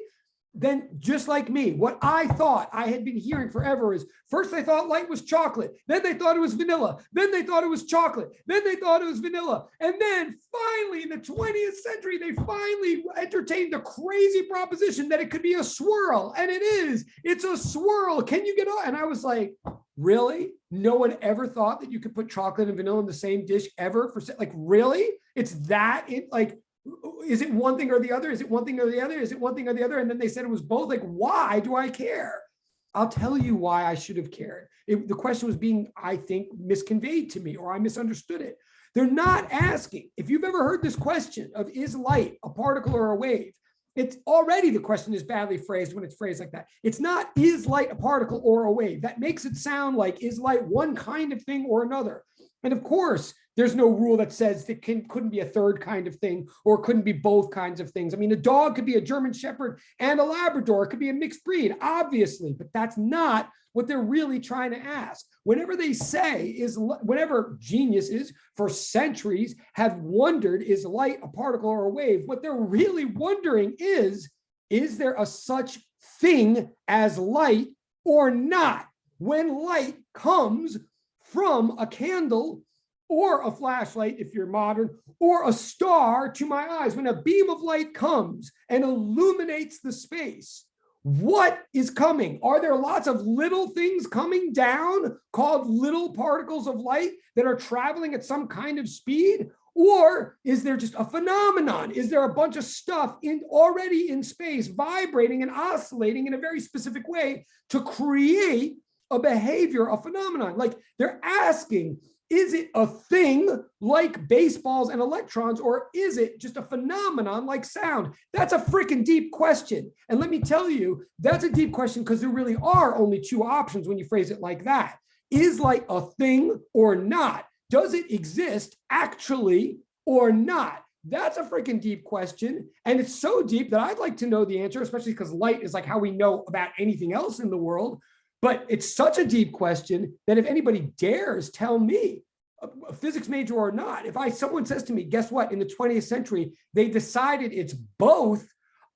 B: Then just like me, what I thought I had been hearing forever is first they thought light was chocolate, then they thought it was vanilla, then they thought it was chocolate, then they thought it was vanilla. And then finally in the 20th century, they finally entertained the crazy proposition that it could be a swirl. And it is, it's a swirl. Can you get on? And I was like, really? No one ever thought that you could put chocolate and vanilla in the same dish ever for like, really? It's that it like, is it one thing or the other? Is it one thing or the other? Is it one thing or the other? And then they said it was both. Like, why do I care? I'll tell you why I should have cared. The question was being, I think, misconveyed to me, or I misunderstood it. They're not asking. If you've ever heard this question of is light a particle or a wave, it's already the question is badly phrased when it's phrased like that. It's not, is light a particle or a wave? That makes it sound like, is light one kind of thing or another? And of course, there's no rule that says it couldn't be a third kind of thing or couldn't be both kinds of things. I mean, a dog could be a German Shepherd and a Labrador. It could be a mixed breed, obviously, but that's not what they're really trying to ask. Whenever they say whenever geniuses for centuries have wondered, is light a particle or a wave? What they're really wondering is there a such thing as light or not? When light comes from a candle or a flashlight, if you're modern, or a star to my eyes, when a beam of light comes and illuminates the space, what is coming? Are there lots of little things coming down called little particles of light that are traveling at some kind of speed? Or is there just a phenomenon? Is there a bunch of stuff already in space vibrating and oscillating in a very specific way to create a behavior, a phenomenon? Like they're asking, is it a thing like baseballs and electrons, or is it just a phenomenon like sound? That's a freaking deep question. And let me tell you, that's a deep question because there really are only two options when you phrase it like that. Is light a thing or not? Does it exist actually or not? That's a freaking deep question. And it's so deep that I'd like to know the answer, especially because light is like how we know about anything else in the world. But it's such a deep question that if anybody dares tell me, a physics major or not, if someone says to me, guess what, in the 20th century, they decided it's both,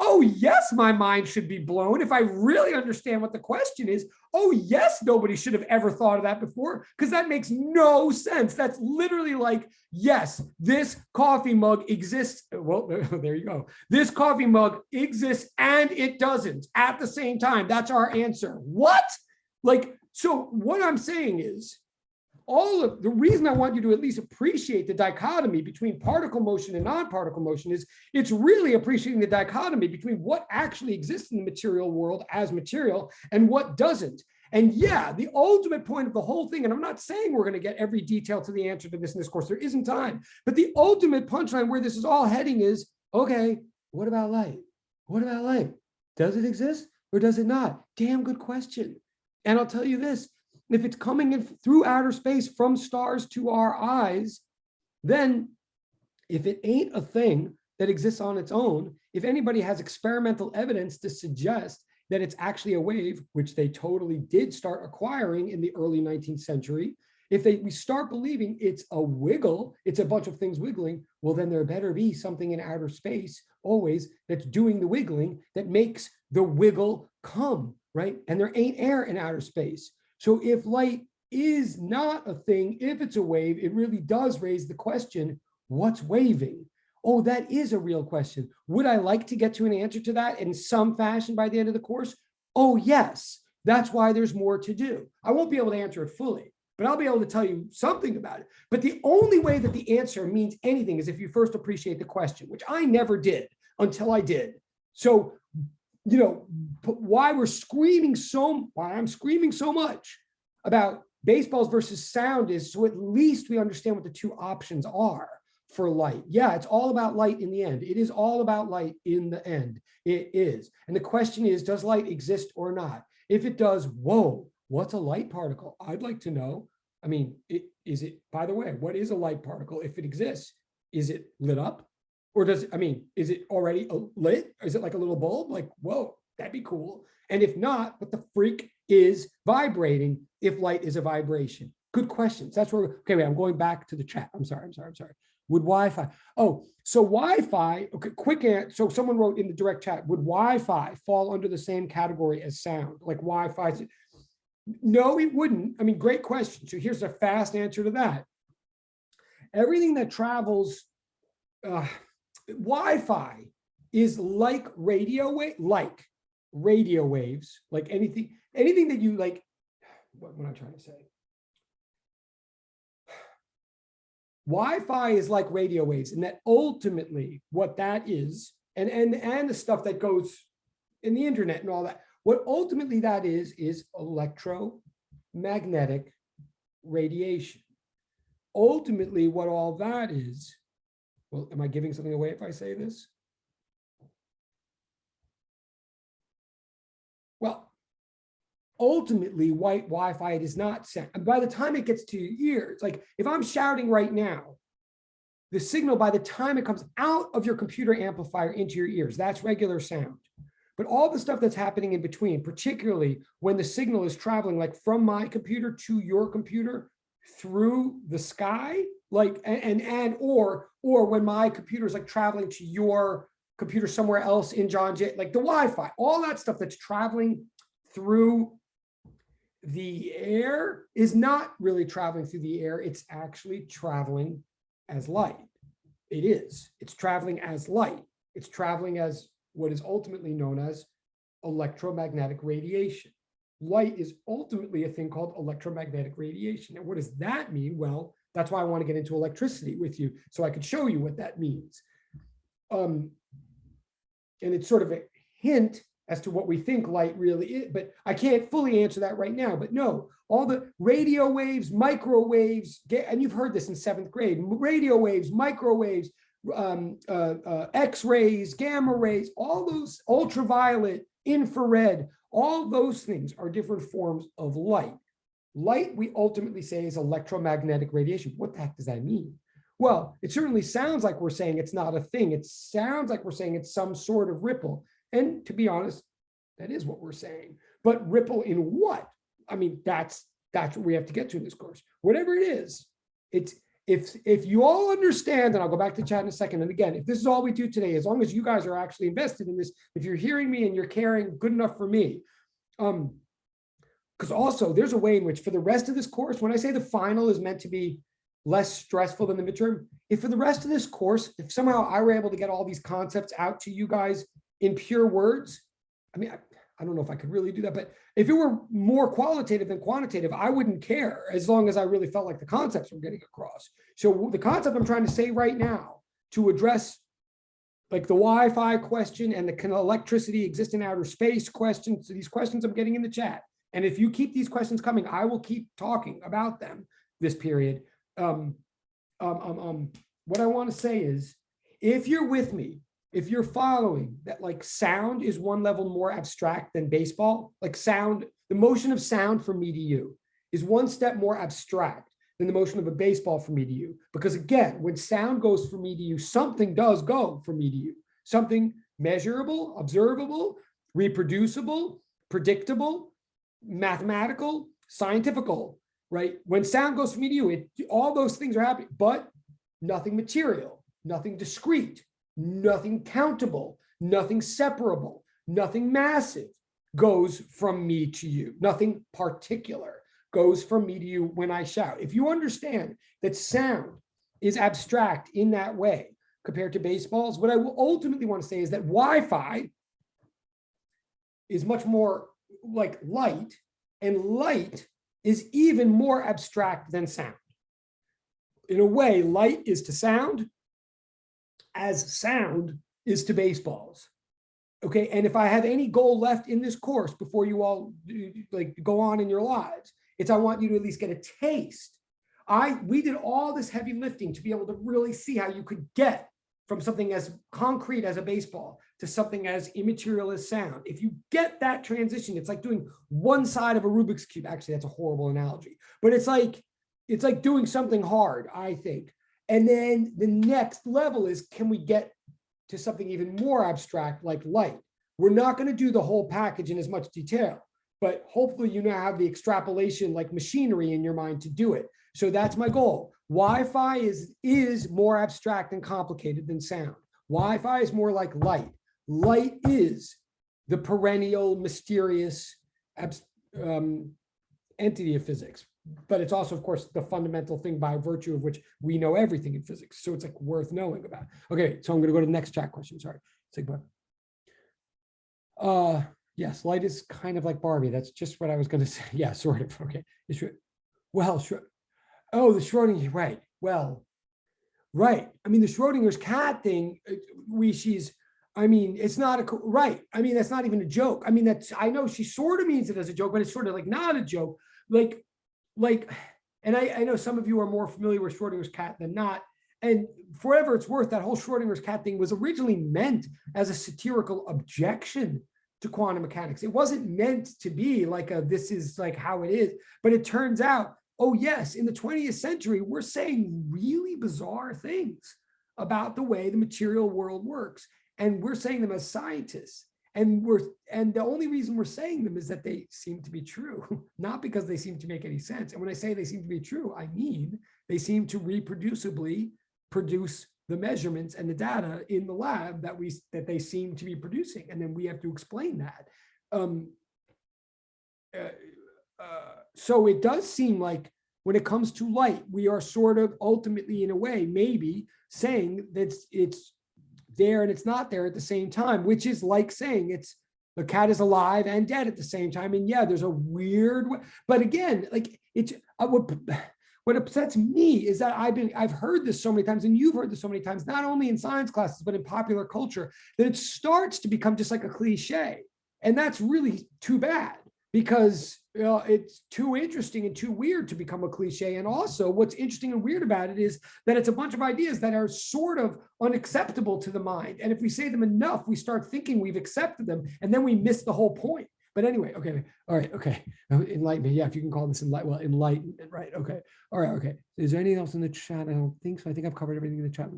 B: oh yes, my mind should be blown. If I really understand what the question is, oh yes, nobody should have ever thought of that before, because that makes no sense. That's literally like, yes, this coffee mug exists. Well, there you go. This coffee mug exists and it doesn't at the same time. That's our answer. What? Like, so what I'm saying is, all of the reason I want you to at least appreciate the dichotomy between particle motion and non-particle motion is it's really appreciating the dichotomy between what actually exists in the material world as material and what doesn't. And yeah, the ultimate point of the whole thing, and I'm not saying we're going to get every detail to the answer to this in this course, there isn't time, but the ultimate punchline where this is all heading is, okay, what about light? What about light? Does it exist or does it not? Damn good question. And I'll tell you this, if it's coming in through outer space from stars to our eyes, then if it ain't a thing that exists on its own, if anybody has experimental evidence to suggest that it's actually a wave, which they totally did start acquiring in the early 19th century, if we start believing it's a wiggle, it's a bunch of things wiggling, well, then there better be something in outer space always that's doing the wiggling that makes the wiggle come, right? And there ain't air in outer space. So if light is not a thing, if it's a wave, it really does raise the question, what's waving? Oh, that is a real question. Would I like to get to an answer to that in some fashion by the end of the course? Oh, yes. That's why there's more to do. I won't be able to answer it fully, but I'll be able to tell you something about it. But the only way that the answer means anything is if you first appreciate the question, which I never did until I did. So, why I'm screaming so much about baseballs versus sound is so at least we understand what the two options are for light. Yeah, it's all about light in the end. It is all about light in the end. It is. And the question is, does light exist or not? If it does, whoa, what's a light particle? I'd like to know. I mean, by the way, what is a light particle if it exists? Is it lit up? Or is it already lit? Is it like a little bulb? Like, whoa, that'd be cool. And if not, what the freak is vibrating if light is a vibration? Good questions. That's where, okay, wait, I'm going back to the chat. I'm sorry. Would Wi-Fi, so Wi-Fi, okay, quick answer. So someone wrote in the direct chat, would Wi-Fi fall under the same category as sound? Like Wi-Fi? No, it wouldn't. I mean, great question. So here's a fast answer to that. Everything that travels, Wi-Fi is like radio waves, like anything that you like. What am I trying to say? Wi-Fi is like radio waves, and that ultimately what that is, and the stuff that goes in the internet and all that, what ultimately that is electromagnetic radiation. Ultimately, what all that is, well, am I giving something away if I say this? Well, ultimately, white Wi-Fi does not sound. And by the time it gets to your ears, like if I'm shouting right now, the signal by the time it comes out of your computer amplifier into your ears, that's regular sound. But all the stuff that's happening in between, particularly when the signal is traveling like from my computer to your computer through the sky, like or when my computer is like traveling to your computer somewhere else in John Jay, like the Wi-Fi, all that stuff that's traveling through the air is not really traveling through the air. It's actually traveling as light. It is. It's traveling as light. It's traveling as what is ultimately known as electromagnetic radiation. Light is ultimately a thing called electromagnetic radiation. And what does that mean? Well, that's why I want to get into electricity with you, so I could show you what that means. And it's sort of a hint as to what we think light really is, but I can't fully answer that right now. But no, all the radio waves, microwaves, and you've heard this in 7th grade, radio waves, microwaves, X-rays, gamma rays, all those ultraviolet, infrared, all those things are different forms of light. Light, we ultimately say, is electromagnetic radiation. What the heck does that mean? Well, it certainly sounds like we're saying it's not a thing. It sounds like we're saying it's some sort of ripple. And to be honest, that is what we're saying. But ripple in what? I mean, that's what we have to get to in this course. Whatever it is, it's if you all understand, and I'll go back to chat in a second. And again, if this is all we do today, as long as you guys are actually invested in this, if you're hearing me and you're caring, good enough for me. Because also there's a way in which for the rest of this course, when I say the final is meant to be less stressful than the midterm, if for the rest of this course, if somehow I were able to get all these concepts out to you guys in pure words, I mean, I don't know if I could really do that, but if it were more qualitative than quantitative, I wouldn't care as long as I really felt like the concepts were getting across. So the concept I'm trying to say right now to address like the Wi-Fi question and the can electricity exist in outer space questions, so these questions I'm getting in the chat. And if you keep these questions coming, I will keep talking about them this period. What I want to say is, if you're with me, if you're following that, like sound is one level more abstract than baseball, like sound, the motion of sound from me to you is one step more abstract than the motion of a baseball from me to you. Because again, when sound goes from me to you, something does go from me to you. Something measurable, observable, reproducible, predictable, mathematical, scientifical, right? When sound goes from me to you, all those things are happening, but nothing material, nothing discrete, nothing countable, nothing separable, nothing massive goes from me to you. Nothing particular goes from me to you when I shout. If you understand that sound is abstract in that way, compared to baseballs. What I will ultimately want to say is that Wi-Fi is much more like light, and light is even more abstract than sound. In a way, light is to sound as sound is to baseballs. Okay, and if I have any goal left in this course before you all like go on in your lives, it's I want you to at least get a taste. We did all this heavy lifting to be able to really see how you could get from something as concrete as a baseball to something as immaterial as sound. If you get that transition, it's like doing one side of a Rubik's Cube. Actually, that's a horrible analogy, but it's like doing something hard, I think. And then the next level is, can we get to something even more abstract like light? We're not going to do the whole package in as much detail, but hopefully you now have the extrapolation like machinery in your mind to do it. So that's my goal. Wi-Fi is more abstract and complicated than sound. Wi-Fi is more like light. Light is the perennial, mysterious entity of physics. But it's also, of course, the fundamental thing by virtue of which we know everything in physics. So it's like worth knowing about. Okay, so I'm going to go to the next chat question. Sorry. It's like, yes, light is kind of like Barbie. That's just what I was going to say. Yeah, sort of. Okay. Well, sure. Oh, the Schrodinger, right. Well, right. I mean, the Schrodinger's cat thing, I mean, it's not right. I mean, that's not even a joke. I mean, I know she sort of means it as a joke, but it's sort of like not a joke. And I know some of you are more familiar with Schrodinger's cat than not. And for whatever it's worth, that whole Schrodinger's cat thing was originally meant as a satirical objection to quantum mechanics. It wasn't meant to be like this is like how it is, but it turns out, oh yes, in the 20th century, we're saying really bizarre things about the way the material world works. And we're saying them as scientists. And the only reason we're saying them is that they seem to be true, not because they seem to make any sense. And when I say they seem to be true, I mean they seem to reproducibly produce the measurements and the data in the lab that they seem to be producing, and then we have to explain that. So it does seem like when it comes to light, we are sort of ultimately, in a way, maybe saying that it's there and it's not there at the same time, which is like saying the cat is alive and dead at the same time. And yeah, there's a weird way, but again, like what upsets me is that I've heard this so many times, and you've heard this so many times, not only in science classes, but in popular culture, that it starts to become just like a cliche. And that's really too bad, because it's too interesting and too weird to become a cliche. And also what's interesting and weird about it is that it's a bunch of ideas that are sort of unacceptable to the mind. And if we say them enough, we start thinking we've accepted them, and then we miss the whole point. But anyway, okay, all right, okay. Enlightenment, yeah, if you can call this enlightenment, right, okay. All right, okay. Is there anything else in the chat? I don't think so. I think I've covered everything in the chat.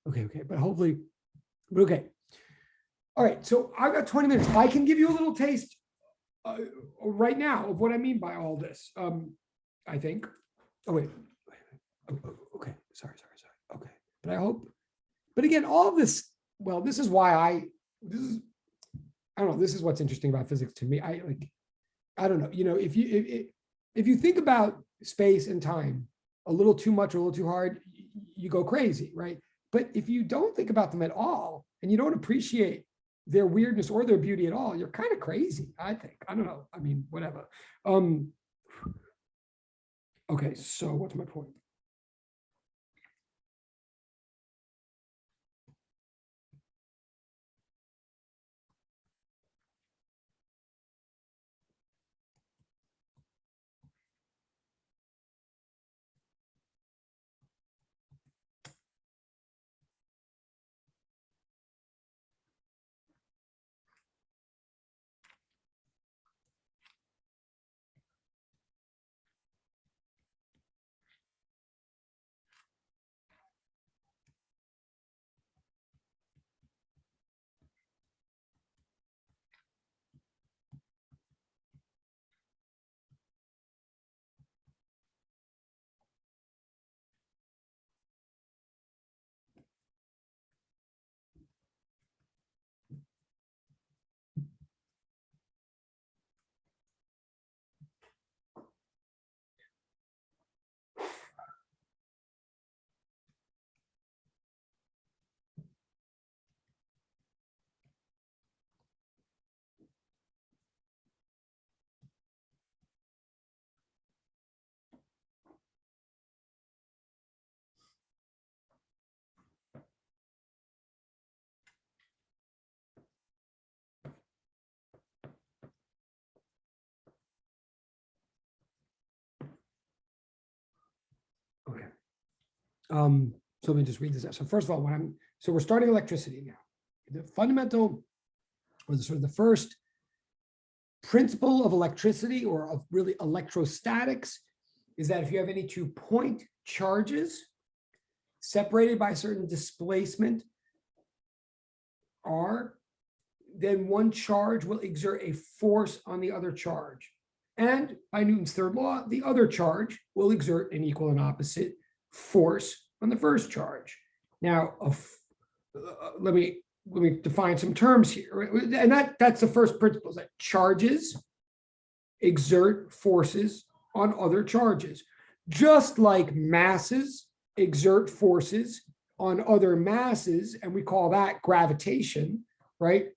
B: Okay, but hopefully, okay. All right, so I've got 20 minutes. I can give you a little taste right now of what I mean by all this, I think. Oh, wait. Okay, sorry. Okay, but again, all of this, well, this is why I don't know, this is what's interesting about physics to me. I don't know, if you think about space and time a little too much or a little too hard, you go crazy, right? But if you don't think about them at all, and you don't appreciate their weirdness or their beauty at all, you're kind of crazy, I think. I don't know. I mean, whatever. Okay, so what's my point? Okay. So let me just read this out. So first of all, so we're starting electricity now. The fundamental, or the sort of the first principle of electricity, or of really electrostatics, is that if you have any 2 point charges separated by a certain displacement R, then one charge will exert a force on the other charge. And by Newton's third law, the other charge will exert an equal and opposite force on the first charge. Now, let me define some terms here. And that's the first principle, is that charges exert forces on other charges, just like masses exert forces on other masses, and we call that gravitation, right?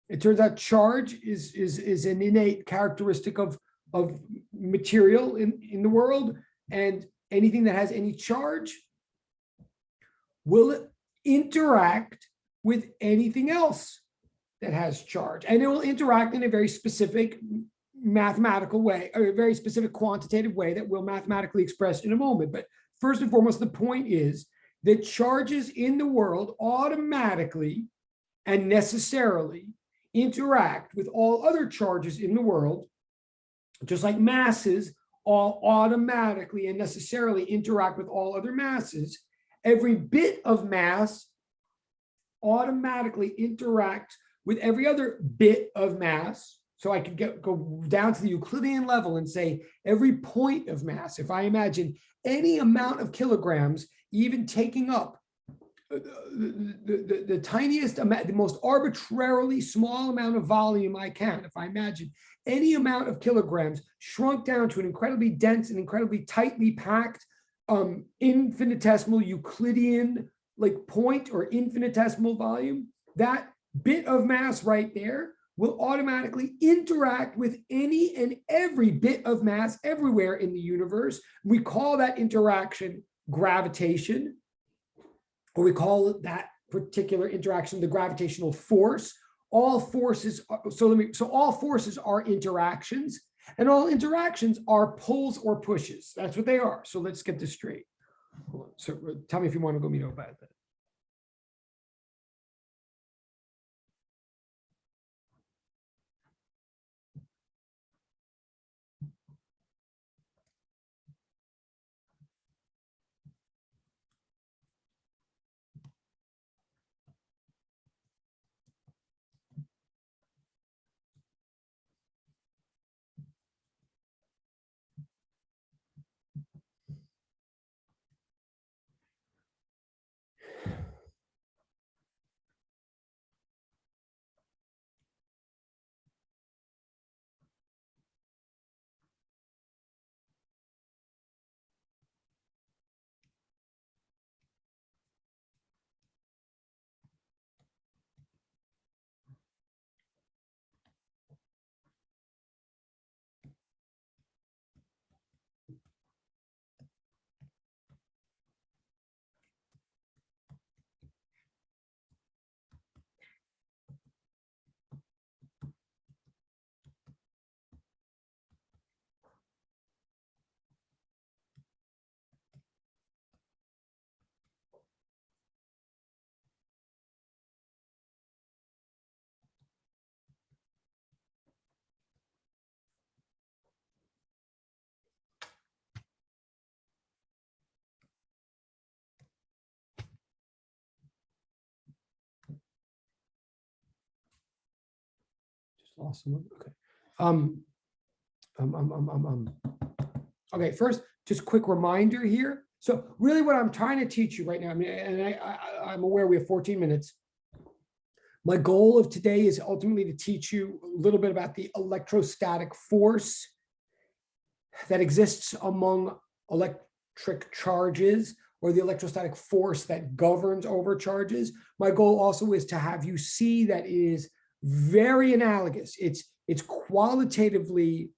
B: It turns out charge is an innate characteristic of material in the world, and anything that has any charge will interact with anything else that has charge, and it will interact in a very specific mathematical way, or a very specific quantitative way that we'll mathematically express in a moment. But first and foremost, the point is that charges in the world automatically and necessarily interact with all other charges in the world, just like masses all automatically and necessarily interact with all other masses. Every bit of mass automatically interacts with every other bit of mass. So I could go down to the Euclidean level and say every point of mass, if I imagine any amount of kilograms, even taking up the tiniest amount, the most arbitrarily small amount of volume I can, if I imagine any amount of kilograms shrunk down to an incredibly dense and incredibly tightly packed infinitesimal Euclidean like point or infinitesimal volume, that bit of mass right there will automatically interact with any and every bit of mass everywhere in the universe. We call that interaction gravitation, or we call that particular interaction the gravitational force. All forces, so all forces are interactions, and all interactions are pulls or pushes. That's what they are. So let's get this straight. Hold on. So tell me if you want to go meet up about that. Lost someone. Okay. Okay. First, just quick reminder here. So really, what I'm trying to teach you right now, I mean, and I'm aware we have 14 minutes. My goal of today is ultimately to teach you a little bit about the electrostatic force that exists among electric charges, or the electrostatic force that governs over charges. My goal also is to have you see that it is very analogous. It's qualitatively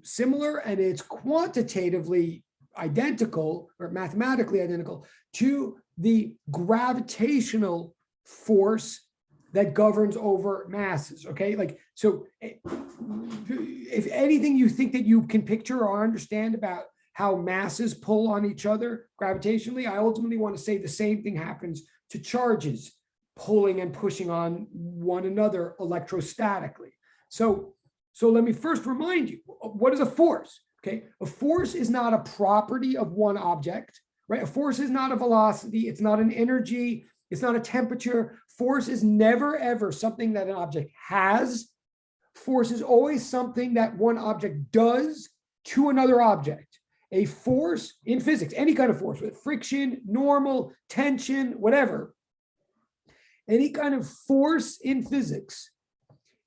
B: similar, and it's quantitatively identical, or mathematically identical, to the gravitational force that governs over masses. Okay, like, so if anything you think that you can picture or understand about how masses pull on each other gravitationally, I ultimately want to say the same thing happens to charges pulling and pushing on one another electrostatically. So let me first remind you, what is a force? Okay, a force is not a property of one object, right? A force is not a velocity, it's not an energy, it's not a temperature. Force is never ever something that an object has. Force is always something that one object does to another object. A force in physics, any kind of force, with friction, normal, tension, whatever, any kind of force in physics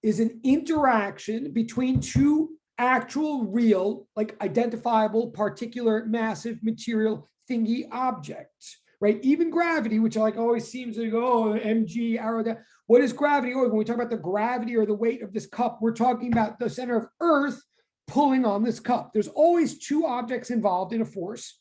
B: is an interaction between two actual, real, like identifiable, particular, massive, material, thingy objects, right? Even gravity, which like always seems to go, oh, mg, arrow down. What is gravity? Oh, when we talk about the gravity or the weight of this cup, we're talking about the center of Earth pulling on this cup. There's always two objects involved in a force.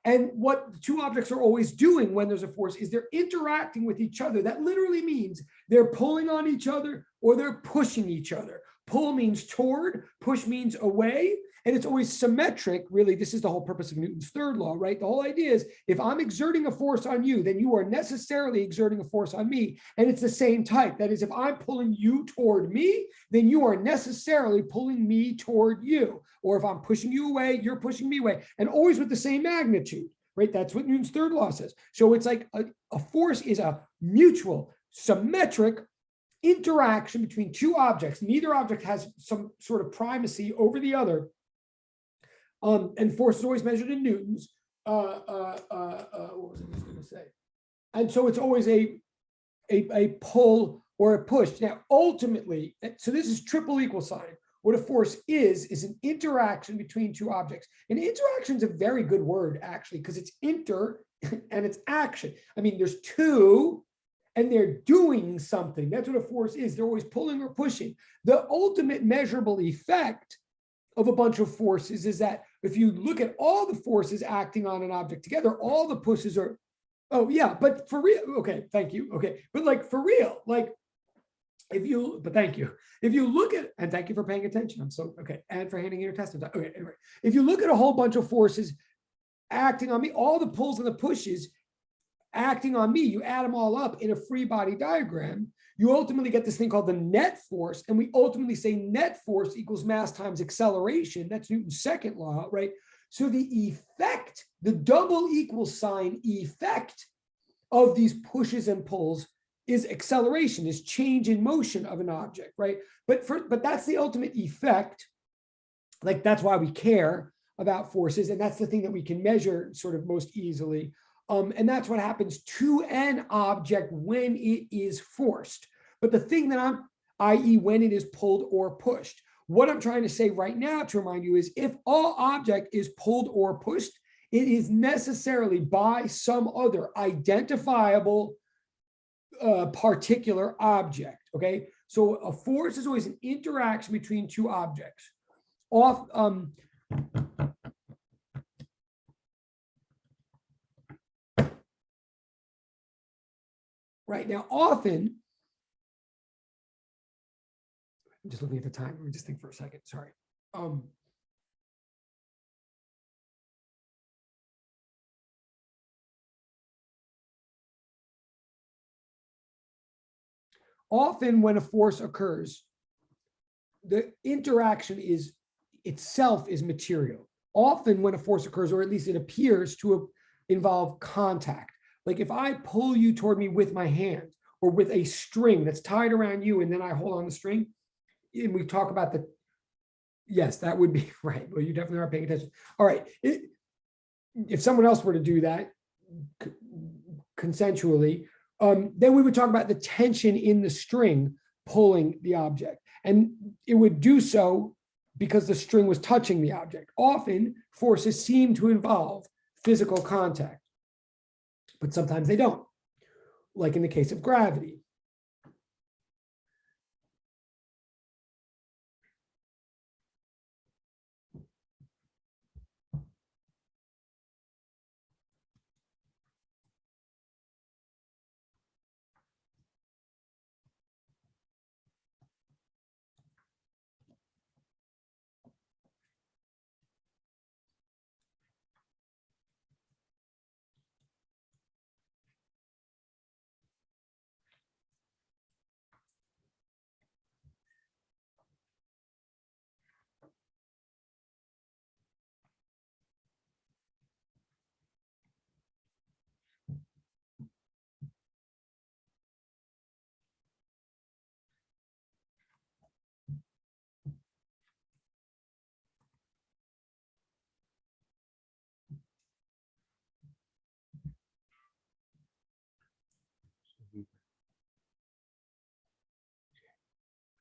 B: And what the two objects are always doing when there's a force is they're interacting with each other. That literally means they're pulling on each other or they're pushing each other. Pull means toward, push means away, and it's always symmetric. Really, this is the whole purpose of Newton's third law, right? The whole idea is if I'm exerting a force on you, then you are necessarily exerting a force on me, and it's the same type. That is, if I'm pulling you toward me, then you are necessarily pulling me toward you. Or if I'm pushing you away, you're pushing me away, and always with the same magnitude, right? That's what Newton's third law says. So it's like a force is a mutual, symmetric interaction between two objects. Neither object has some sort of primacy over the other. And force is always measured in newtons. What was I just going to say? And so it's always a pull or a push. Now, ultimately, so this is triple equal sign. What a force is an interaction between two objects. And interaction is a very good word, actually, because it's inter and it's action. I mean, there's two and they're doing something. That's what a force is. They're always pulling or pushing. The ultimate measurable effect of a bunch of forces is that if you look at all the forces acting on an object together, all the pushes are, oh yeah, but for real, okay, thank you, okay. But like for real, like if you, but thank you. If you look at, and thank you for paying attention, I'm so, okay, and for handing in your testimony. Okay, anyway, if you look at a whole bunch of forces acting on me, all the pulls and the pushes acting on me, you add them all up in a free body diagram, you ultimately get this thing called the net force. And we ultimately say net force equals mass times acceleration. That's Newton's second law, right? So the effect, the double equal sign effect of these pushes and pulls is acceleration, is change in motion of an object, right? But that's the ultimate effect. Like that's why we care about forces. And that's the thing that we can measure sort of most easily. And that's what happens to an object when it is forced. But the thing that i.e. when it is pulled or pushed, what I'm trying to say right now to remind you is if all object is pulled or pushed, it is necessarily by some other identifiable particular object, okay? So a force is always an interaction between two objects. Right now, often, I'm just looking at the time. Let me just think for a second. Sorry. Often when a force occurs, the interaction is itself is material. Often when a force occurs, or at least it appears to involve contact. Like if I pull you toward me with my hand or with a string that's tied around you and then I hold on the string, and we talk about the, yes, that would be right. Well, you definitely are paying attention. All right. If someone else were to do that consensually, then we would talk about the tension in the string pulling the object. And it would do so because the string was touching the object. Often forces seem to involve physical contact, but sometimes they don't, like in the case of gravity.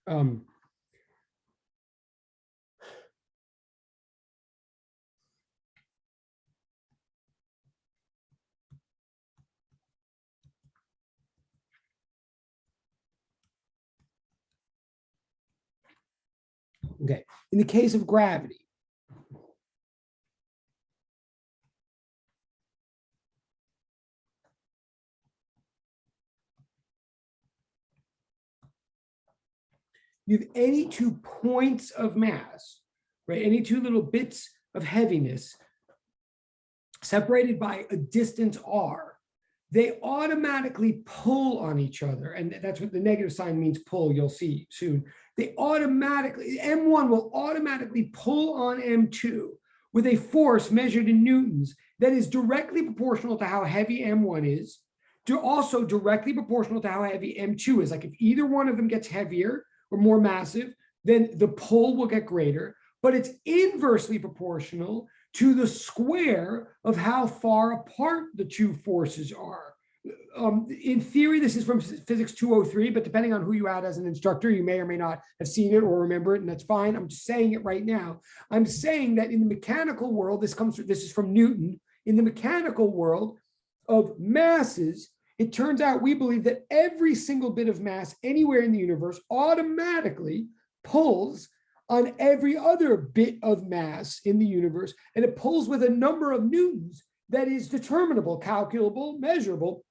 B: Um, okay, in the case of gravity, you have any 2 points of mass, right? Any 2 little bits of heaviness separated by a distance r, they automatically pull on each other. And that's what the negative sign means, pull, you'll see soon. They automatically, M1 will automatically pull on M2 with a force measured in newtons that is directly proportional to how heavy M1 is, also directly proportional to how heavy M2 is. Like if either one of them gets heavier or more massive, then the pull will get greater, but it's inversely proportional to the square of how far apart the 2 forces are. In theory, this is from Physics 203, but depending on who you had as an instructor, you may or may not have seen it or remember it, and that's fine. I'm just saying it right now. I'm saying that in the mechanical world, this is from Newton. In the mechanical world of masses, it turns out we believe that every single bit of mass anywhere in the universe automatically pulls on every other bit of mass in the universe, and it pulls with a number of newtons that is determinable, calculable, measurable,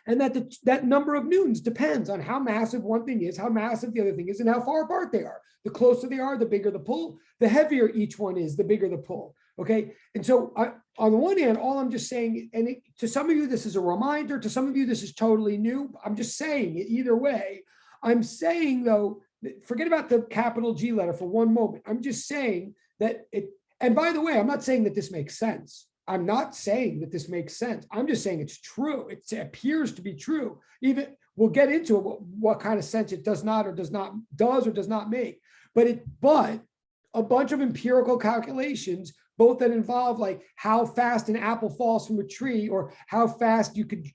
B: and that number of newtons depends on how massive one thing is, how massive the other thing is, and how far apart they are. The closer they are, the bigger the pull. The heavier each one is, the bigger the pull. Okay, and so on the one hand, all I'm just saying, and to some of you this is a reminder, to some of you this is totally new. I'm just saying it either way. I'm saying though, forget about the capital G letter for one moment. I'm just saying that it, and by the way, I'm not saying that this makes sense. I'm not saying that this makes sense. I'm just saying it's true. It appears to be true. Even we'll get into what kind of sense it does or does not make. But a bunch of empirical calculations, both that involve like how fast an apple falls from a tree or how fast you could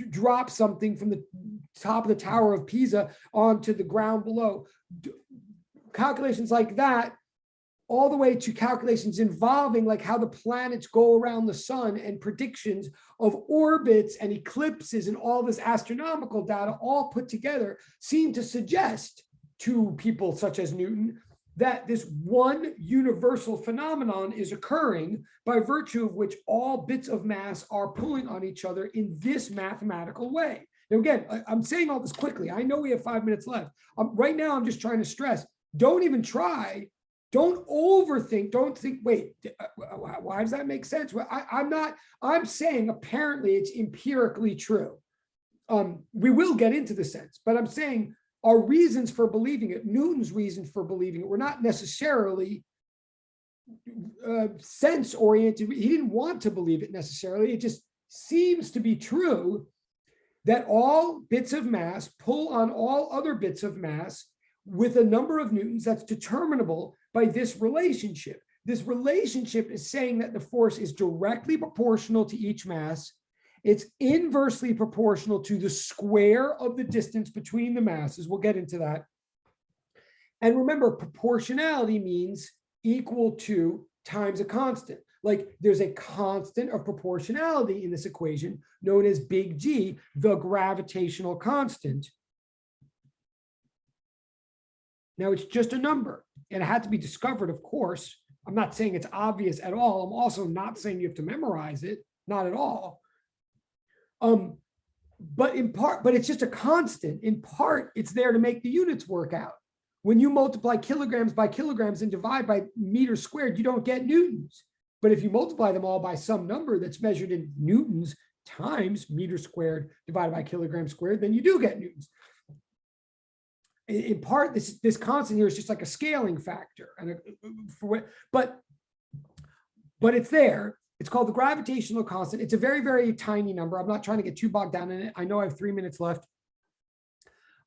B: drop something from the top of the Tower of Pisa onto the ground below. Calculations like that, all the way to calculations involving like how the planets go around the sun and predictions of orbits and eclipses and all this astronomical data all put together seem to suggest to people such as Newton that this one universal phenomenon is occurring by virtue of which all bits of mass are pulling on each other in this mathematical way. Now, again, I'm saying all this quickly. I know we have 5 minutes left. Right now, I'm just trying to stress, don't even try. Don't overthink. Don't think, wait, why does that make sense? Well, I'm saying apparently it's empirically true. We will get into the sense, but I'm saying our reasons for believing it, Newton's reasons for believing it, were not necessarily sense-oriented. He didn't want to believe it necessarily. It just seems to be true that all bits of mass pull on all other bits of mass with a number of newtons that's determinable by this relationship. This relationship is saying that the force is directly proportional to each mass. It's inversely proportional to the square of the distance between the masses. We'll get into that. And remember, proportionality means equal to times a constant. Like there's a constant of proportionality in this equation known as big G, the gravitational constant. Now it's just a number and it had to be discovered, of course. I'm not saying it's obvious at all. I'm also not saying you have to memorize it, not at all. But in part, but it's just a constant. In part, it's there to make the units work out. When you multiply kilograms by kilograms and divide by meters squared, you don't get newtons. But if you multiply them all by some number that's measured in newtons times meters squared divided by kilograms squared, then you do get newtons. In part, this constant here is just like a scaling factor, and but it's there. It's called the gravitational constant. It's a very, very tiny number. I'm not trying to get too bogged down in it. I know I have 3 minutes left.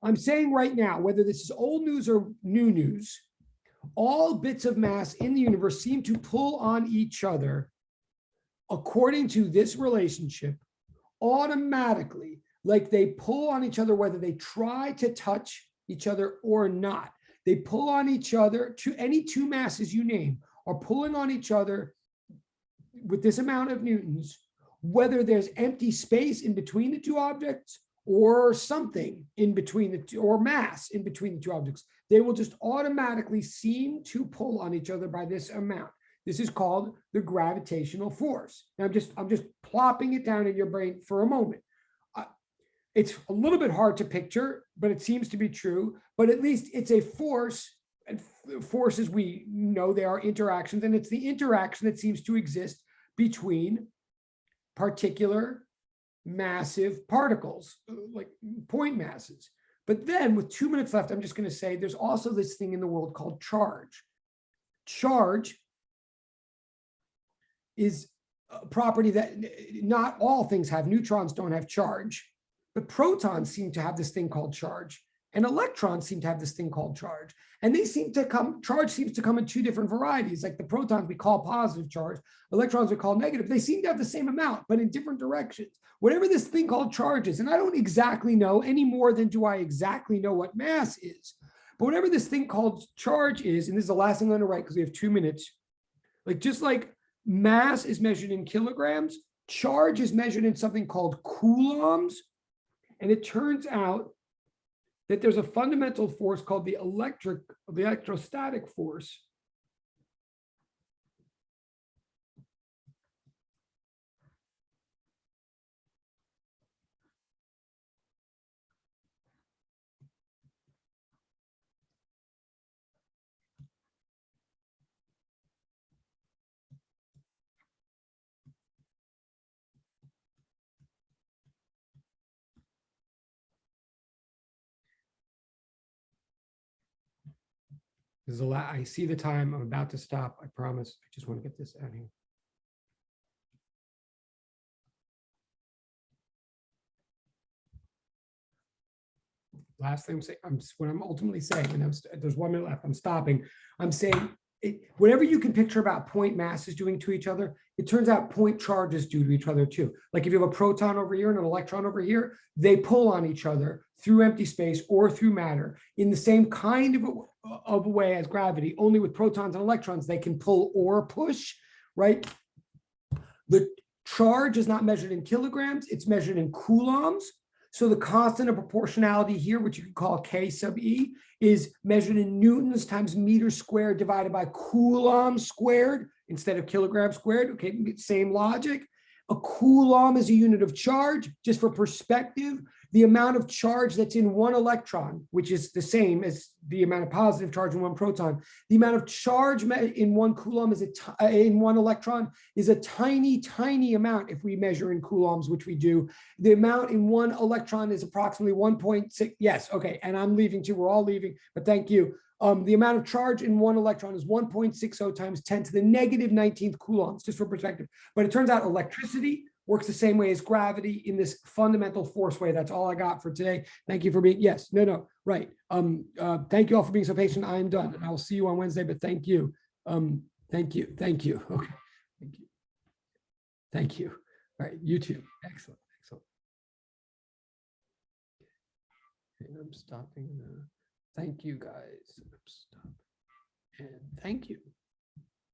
B: I'm saying right now, whether this is old news or new news, all bits of mass in the universe seem to pull on each other according to this relationship automatically, like they pull on each other, whether they try to touch each other or not. They pull on each other. Any two masses you name are pulling on each other with this amount of newtons, whether there's empty space in between the two objects or something in between the two, or mass in between the two objects. They will just automatically seem to pull on each other by this amount. This is called the gravitational force. Now I'm just plopping it down in your brain for a moment. It's a little bit hard to picture, but it seems to be true. But at least it's a force, and forces, we know they are interactions, and it's the interaction that seems to exist between particular massive particles, like point masses. But then with 2 minutes left, I'm just going to say there's also this thing in the world called charge. Charge is a property that not all things have. Neutrons don't have charge, but protons seem to have this thing called charge, and electrons seem to have this thing called charge. And they seem to come, charge seems to come in two different varieties. Like the protons we call positive charge, electrons we call negative. They seem to have the same amount, but in different directions. Whatever this thing called charge is, and I don't exactly know any more than do I exactly know what mass is, but whatever this thing called charge is, and this is the last thing I'm going to write because we have 2 minutes, like just like mass is measured in kilograms, charge is measured in something called coulombs. And it turns out that there's a fundamental force called the electrostatic force. This is a lot. I see the time. I'm about to stop. I promise. I just want to get this out here. Last thing I'm saying, what I'm ultimately saying, and there's 1 minute left, I'm stopping. I'm saying whatever you can picture about point masses doing to each other, it turns out point charges do to each other too. Like if you have a proton over here and an electron over here, they pull on each other through empty space or through matter in the same kind of a way as gravity. Only with protons and electrons, they can pull or push, right? The charge is not measured in kilograms, it's measured in coulombs. So the constant of proportionality here, which you can call K sub E, is measured in newtons times meters squared divided by coulomb squared instead of kilogram squared. Okay, same logic. A coulomb is a unit of charge. Just for perspective, the amount of charge that's in one electron, which is the same as the amount of positive charge in one proton, the amount of charge in one coulomb is in one electron is a tiny, tiny amount. If we measure in coulombs, which we do, the amount in one electron is approximately 1.6. Yes, okay, and I'm leaving too. We're all leaving, but thank you. The amount of charge in one electron is 1.60 times 10 to the negative 19th coulombs, just for perspective. But it turns out electricity works the same way as gravity in this fundamental force way. That's all I got for today. Thank you for being, yes, no, right. Thank you all for being so patient. I'm done. And I will see you on Wednesday, but thank you. Thank you. Okay, thank you. Thank you. All right, you too. Excellent. Okay, I'm stopping. Thank you guys. And thank you.